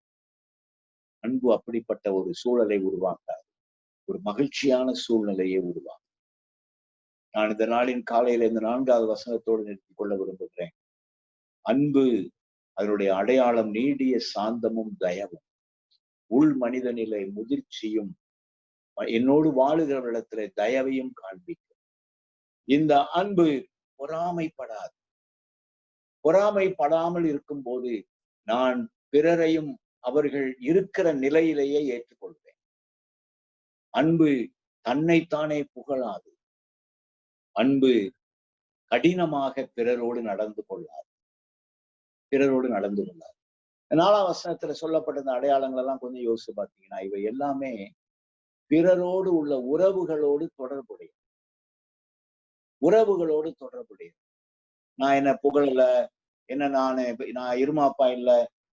S2: அன்பு அப்படிப்பட்ட ஒரு சூழலை உருவாக்காது. ஒரு மகிழ்ச்சியான சூழ்நிலையை உருவாக்கும். நான் இந்த நாளின் காலையில இந்த 4வது வசனத்தோடு நிறுத்திக் கொள்ள விரும்புகிறேன். அன்பு அதனுடைய அடையாளம் நீடிய சாந்தமும் தயவும், உள் மனித நிலை முதிர்ச்சியும், என்னோடு வாழுகிறவரிடத்துல தயவையும் காண்பிக்கும். இந்த அன்பு பொறாமைப்படாது. பொறாமைப்படாமல் இருக்கும் போது நான் பிறரையும் அவர்கள் இருக்கிற நிலையிலேயே ஏற்றுக்கொள்வேன். அன்பு தன்னைத்தானே புகழாது. அன்பு கடினமாக பிறரோடு நடந்து கொள்ளாது. 4வது வசனத்துல சொல்லப்பட்ட இந்த அடையாளங்கள் எல்லாம் கொஞ்சம் யோசிச்சு பார்த்தீங்கன்னா, இவை எல்லாமே பிறரோடு உள்ள உறவுகளோடு தொடர்புடைய நான் என்ன புகழல, என்ன நான் இருமாப்பா இல்ல,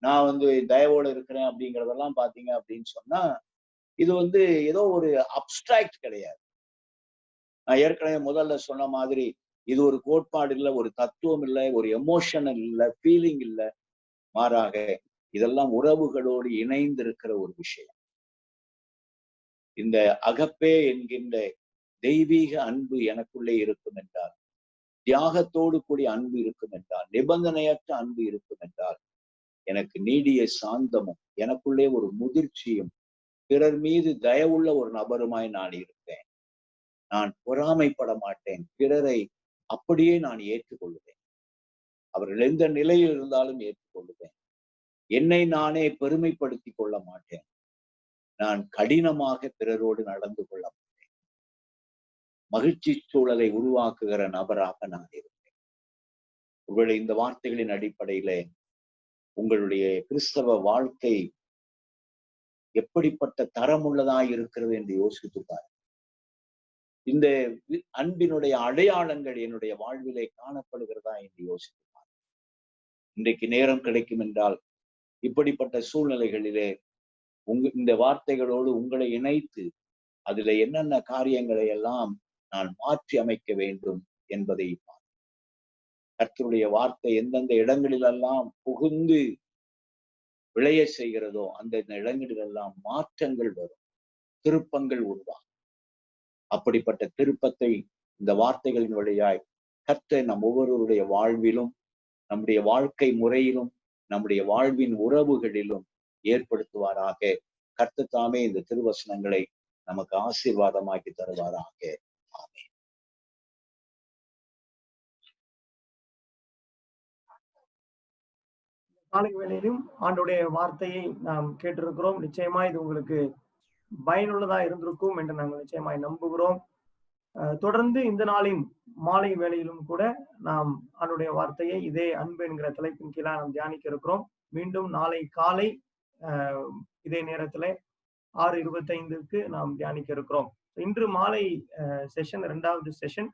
S2: நான் தயவோடு இருக்கிறேன் அப்படிங்கிறதெல்லாம் பாத்தீங்க அப்படின்னு சொன்னா, இது ஏதோ ஒரு அப்டிராக்ட் கிடையாது. நான் ஏற்கனவே முதல்ல சொன்ன மாதிரி இது ஒரு கோட்பாடு இல்லை, ஒரு தத்துவம் இல்லை, ஒரு எமோஷனல் இல்லை, ஃபீலிங் இல்லை. மாறாக இதெல்லாம் உறவுகளோடு இணைந்திருக்கிற ஒரு விஷயம். இந்த அகப்பே என்கின்ற தெய்வீக அன்பு எனக்குள்ளே இருக்கும் என்றால், தியாகத்தோடு கூடிய அன்பு இருக்கும் என்றால், நிபந்தனையற்ற அன்பு இருக்கும் என்றால், எனக்கு நீடிய சாந்தமும் எனக்குள்ளே ஒரு முதிர்ச்சியும் பிறர் மீது தயவுள்ள ஒரு நபருமாய் நான் இருப்பேன். நான் பொறாமைப்பட மாட்டேன். பிறரை அப்படியே நான் ஏற்றுக்கொள்வேன். அவர்கள் எந்த நிலையில் இருந்தாலும் ஏற்றுக்கொள்ளுவேன். என்னை நானே பெருமைப்படுத்திக் கொள்ள மாட்டேன். நான் கடினமாக பிறரோடு நடந்து கொள்ள மாட்டேன். மகிழ்ச்சி சூழலை உருவாக்குகிற நபராக நான் இருப்பேன். ஒருவேளை இந்த வார்த்தைகளின் அடிப்படையில உங்களுடைய கிறிஸ்தவ வாழ்க்கை எப்படிப்பட்ட தரமுள்ளதாய் இருக்கிறது என்று யோசித்து பாருங்கள். இந்த அன்பினுடைய அடையாளங்கள் என்னுடைய வாழ்விலே காணப்படுகிறதா என்று யோசித்து பாருங்கள். இன்றைக்கு நேரம் கிடைக்கும் என்றால் இப்படிப்பட்ட சூழ்நிலைகளிலே இந்த வார்த்தைகளோடு உங்களை இணைத்து அதுல என்னென்ன காரியங்களை எல்லாம் நான் மாற்றி அமைக்க வேண்டும் என்பதை கர்த்தருடைய வார்த்தை எந்தெந்த இடங்களிலெல்லாம் புகுந்து விளைய செய்கிறதோ அந்த இடங்களிலெல்லாம் மாற்றங்கள் வரும், திருப்பங்கள் உருவாகும். அப்படிப்பட்ட திருப்பத்தை இந்த வார்த்தைகளின் வழியாய் கர்த்தர் நம் ஒவ்வொருவருடைய வாழ்விலும், நம்முடைய வாழ்க்கை முறையிலும், நம்முடைய வாழ்வின் உறவுகளிலும் ஏற்படுத்துவாராக. கர்த்தர் தாமே இந்த திருவசனங்களை நமக்கு ஆசீர்வாதமாக்கி தருவாராக. ஆமென்.
S1: காலை வேளையிலும் ஆண்டோடைய வார்த்தையை நாம் கேட்டிருக்கிறோம். நிச்சயமா இது உங்களுக்கு பயனுள்ளதா இருந்திருக்கும் என்று நாங்கள் நிச்சயமாய் நம்புகிறோம். தொடர்ந்து இந்த நாளின் மாலை வேளையிலும் கூட நாம் ஆண்டோடைய வார்த்தையை இதே அன்பு என்கிற தலைப்பின் கீழே நாம் தியானிக்க இருக்கிறோம். மீண்டும் நாளை காலை இதே நேரத்துல 6:25 நாம் தியானிக்க இருக்கிறோம். இன்று மாலை செஷன், 2வது செஷன்.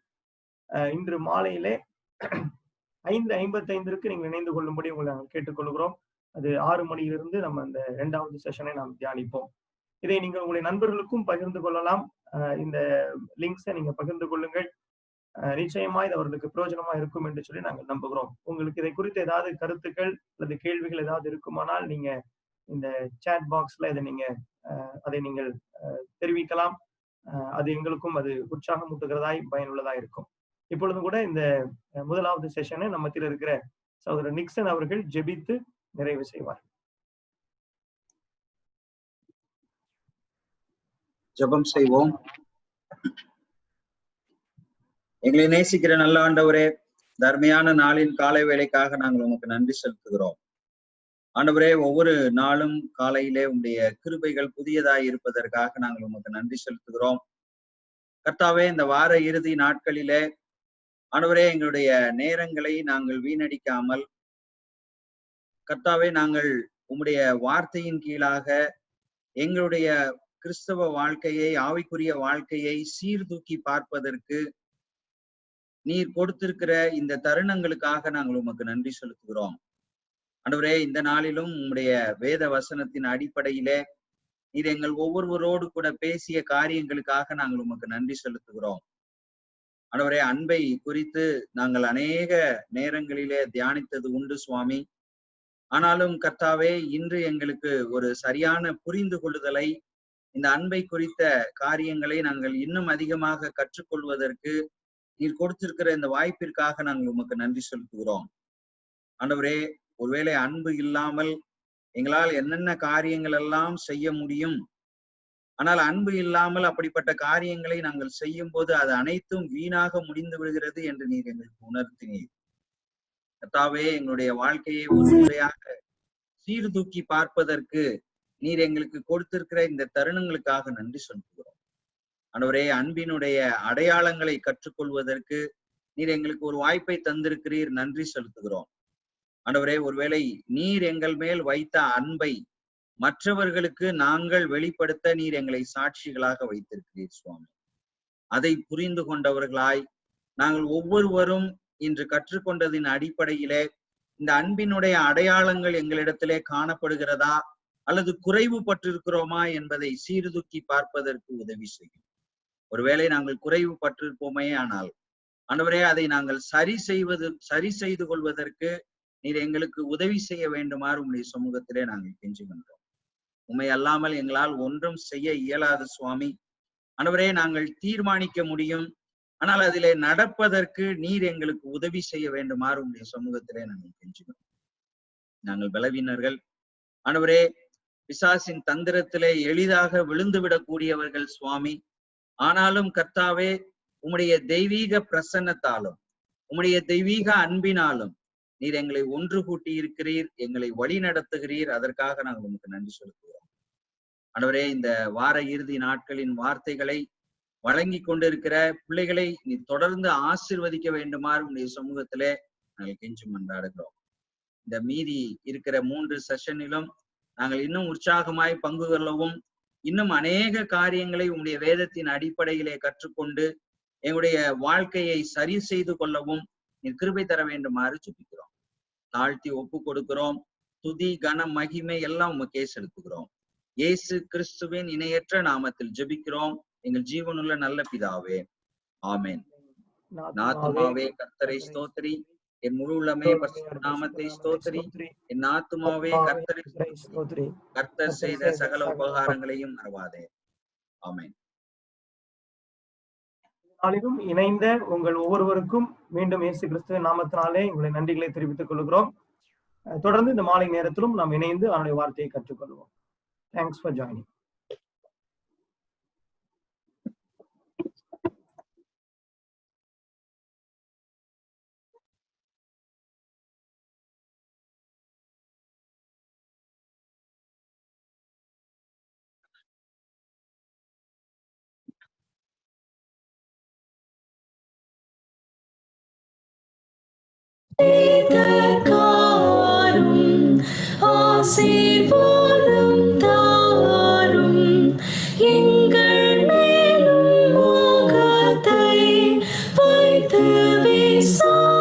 S1: இன்று மாலையிலே 5:55 நீங்கள் இணைந்து கொள்ளும்படி உங்களை நாங்கள் கேட்டுக்கொள்கிறோம். அது 6 மணியிலிருந்து நம்ம அந்த 2வது செஷனை நாம் தியானிப்போம். இதை நீங்கள் உங்களுடைய நண்பர்களுக்கும் பகிர்ந்து கொள்ளலாம். இந்த லிங்க்ஸை நீங்க பகிர்ந்து கொள்ளுங்கள். நிச்சயமா இது அவர்களுக்கு பிரயோஜனமா இருக்கும் என்று சொல்லி நாங்கள் நம்புகிறோம். உங்களுக்கு இதை குறித்து ஏதாவது கருத்துக்கள் அல்லது கேள்விகள் ஏதாவது இருக்குமானால் நீங்க இந்த சாட் பாக்ஸ்ல அதை நீங்கள் தெரிவிக்கலாம். அது எங்களுக்கும் அது உற்சாகமூட்டுகிறதாய் பயனுள்ளதா இருக்கும். இப்பொழுது கூட இந்த 1வது செஷனை நம்ம மத்தியில் இருக்கிற சகோதரர் நிக்சன் அவர்கள் ஜெபித்து நிறைவு செய்வார்.
S3: ஜெபம் செய்வோம். எங்களை நேசிக்கிற நல்ல ஆண்டவரே, தர்மையான நாளின் காலை வேளைக்காக நாங்கள் உமக்கு நன்றி செலுத்துகிறோம். ஆண்டவரே, ஒவ்வொரு நாளும் காலையிலே உங்களுடைய கிருபைகள் புதியதாய் இருப்பதற்காக நாங்கள் உமக்கு நன்றி செலுத்துகிறோம். கர்த்தாவே, இந்த வார இறுதி நாட்களிலே ஆண்டவரே, எங்களுடைய நேரங்களை நாங்கள் வீணடிக்காமல் கர்த்தாவே, நாங்கள் உம்முடைய வார்த்தையின் கீழாக எங்களுடைய கிறிஸ்தவ வாழ்க்கையை, ஆவிக்குரிய வாழ்க்கையை சீர்தூக்கி பார்ப்பதற்கு நீர் கொடுத்திருக்கிற இந்த தருணங்களுக்காக நாங்கள் உமக்கு நன்றி செலுத்துகிறோம். ஆண்டவரே, இந்த நாளிலும் உம்முடைய வேத வசனத்தின் அடிப்படையிலே நீர் எங்கள் ஒவ்வொருவரோடு கூட பேசிய காரியங்களுக்காக நாங்கள் உமக்கு நன்றி செலுத்துகிறோம். ஆண்டவரே, அன்பை குறித்து நாங்கள் அநேக நேரங்களிலே தியானித்தது உண்டு சுவாமி. ஆனாலும் கர்த்தாவே, இன்று எங்களுக்கு ஒரு சரியான புரிந்து கொள்ளுதலை, இந்த அன்பை குறித்த காரியங்களை நாங்கள் இன்னும் அதிகமாக கற்றுக்கொள்வதற்கு நீர் கொடுத்திருக்கிற இந்த வாய்ப்பிற்காக நாங்கள் உமக்கு நன்றி செலுத்துகிறோம். ஆண்டவரே, ஒருவேளை அன்பு இல்லாமல் எங்களால் என்னென்ன காரியங்கள் எல்லாம் செய்ய முடியும், ஆனால் அன்பு இல்லாமல் அப்படிப்பட்ட காரியங்களை நாங்கள் செய்யும் போது அது அனைத்தும் வீணாக முடிந்து விடுகிறது என்று நீர் எங்களுக்கு உணர்த்தினீர். கர்த்தாவே, எங்களுடைய வாழ்க்கையை ஒரு முறையாக சீர்தூக்கி பார்ப்பதற்கு நீர் எங்களுக்கு கொடுத்திருக்கிற இந்த தருணங்களுக்காக நன்றி செலுத்துகிறோம். ஆண்டவரே, அன்பினுடைய அடையாளங்களை கற்றுக்கொள்வதற்கு நீர் எங்களுக்கு ஒரு வாய்ப்பை தந்திருக்கிறீர், நன்றி செலுத்துகிறோம். ஆண்டவரே, ஒருவேளை நீர் எங்கள் மேல் வைத்த அன்பை மற்றவர்களுக்கு நாங்கள் வெளிப்படுத்த நீர் எங்களை சாட்சிகளாக வைத்திருக்கிறீர் சுவாமி. அதை புரிந்து கொண்டவர்களாய் நாங்கள் ஒவ்வொருவரும் இன்று கற்றுக்கொண்டதின் அடிப்படையிலே இந்த அன்பினுடைய அடையாளங்கள் எங்களிடத்திலே காணப்படுகிறதா அல்லது குறைவுபட்டிருக்கிறோமா என்பதை சீர்தூக்கி பார்ப்பதற்கு உதவி செய்யும். ஒருவேளை நாங்கள் குறைவுபட்டிருப்போமே ஆனால் ஆண்டவரே, அதை நாங்கள் சரி செய்து கொள்வதற்கு நீர் எங்களுக்கு உதவி செய்ய வேண்டுமாறு உங்களுடைய சமூகத்திலே நாங்கள் கெஞ்சுகின்றோம். உண்மை அல்லாமல் எங்களால் ஒன்றும் செய்ய இயலாது சுவாமி. ஆண்டவரே, நாங்கள் தீர்மானிக்க முடியும், ஆனால் அதிலே நடப்பதற்கு நீர் எங்களுக்கு உதவி செய்ய வேண்டுமாறு உங்களுடைய சமூகத்திலே நாங்கள் கெஞ்சுகிறோம். நாங்கள் பலவீனர்கள் ஆண்டவரே, பிசாசின் தந்திரத்திலே எளிதாக விழுந்து விடக்கூடியவர்கள் சுவாமி. ஆனாலும் கர்த்தாவே, உம்முடைய தெய்வீக பிரசன்னத்தாலும் உம்முடைய தெய்வீக அன்பினாலும் நீர் எங்களை ஒன்று கூட்டி இருக்கிறீர், எங்களை வழி நடத்துகிறீர். அதற்காக நாங்கள் உமக்கு நன்றி செலுத்துகிறோம். ஆண்டவரே, இந்த வார இறுதி நாட்களின் வார்த்தைகளை வழங்கி கொண்டிருக்கிற பிள்ளைகளை நீ தொடர்ந்து ஆசீர்வதிக்க வேண்டுமாறு உடைய சமூகத்திலே நாங்கள் கெஞ்சி மன்றாடுகிறோம். இந்த மீதி இருக்கிற 3 செஷனிலும் நாங்கள் இன்னும் உற்சாகமாய் பங்கு கொள்ளவும், இன்னும் அநேக காரியங்களை உங்களுடைய வேதத்தின் அடிப்படையிலே கற்றுக்கொண்டு எங்களுடைய வாழ்க்கையை சரி செய்து கொள்ளவும் நீ கிருபை தர வேண்டுமாறு ஜெபிக்கிறோம். தாழ்த்தி ஒப்பு கொடுக்கிறோம். துதி, கன, மகிமை எல்லாம் உமக்கே செலுத்துகிறோம். இயேசு கிறிஸ்துவின் இணையற்ற நாமத்தில் ஜெபிக்கிறோம் எங்கள் ஜீவனுள்ள நல்ல பிதாவே, ஆமென். நாத்துமாவே கர்த்தரை ஸ்தோத்திரி, என் முழு உள்ளமே பரிசுத்த நாமத்தை ஸ்தோத்திரி. என் ஆத்துமாவே கர்த்தரை ஸ்தோத்திரி, கர்த்தர் செய்த சகல உபகாரங்களையும் மறவாதே. ஆமென்.
S1: நாளிலும் இணைந்த உங்கள் ஒவ்வொருவருக்கும் மீண்டும் இயேசு கிறிஸ்துவின் நாமத்தினாலே உங்களை நன்றிகளை தெரிவித்துக் கொள்கிறோம். தொடர்ந்து இந்த மாலை நேரத்திலும் நாம் இணைந்து அவனுடைய வார்த்தையை கற்றுக்கொள்வோம். Thanks for joining.
S4: ஆசீர்வாதம் தாரும் எங்கள் மேலும் முகத்தை வைத்து வீசாமொழியை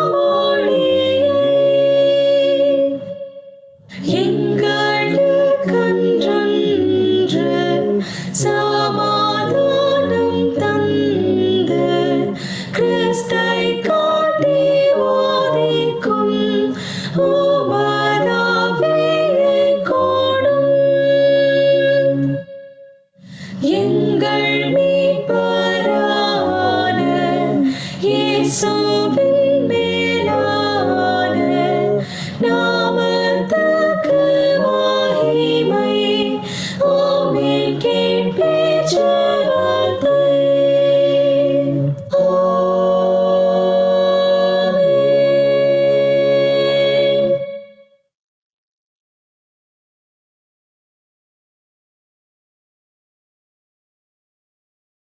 S4: எங்களுக்கென்று சமாதானம் தந்து கிறிஸ்தை காட்டி ஓதிக்கும் எங்கள் மீட்பரான இயேசுவின்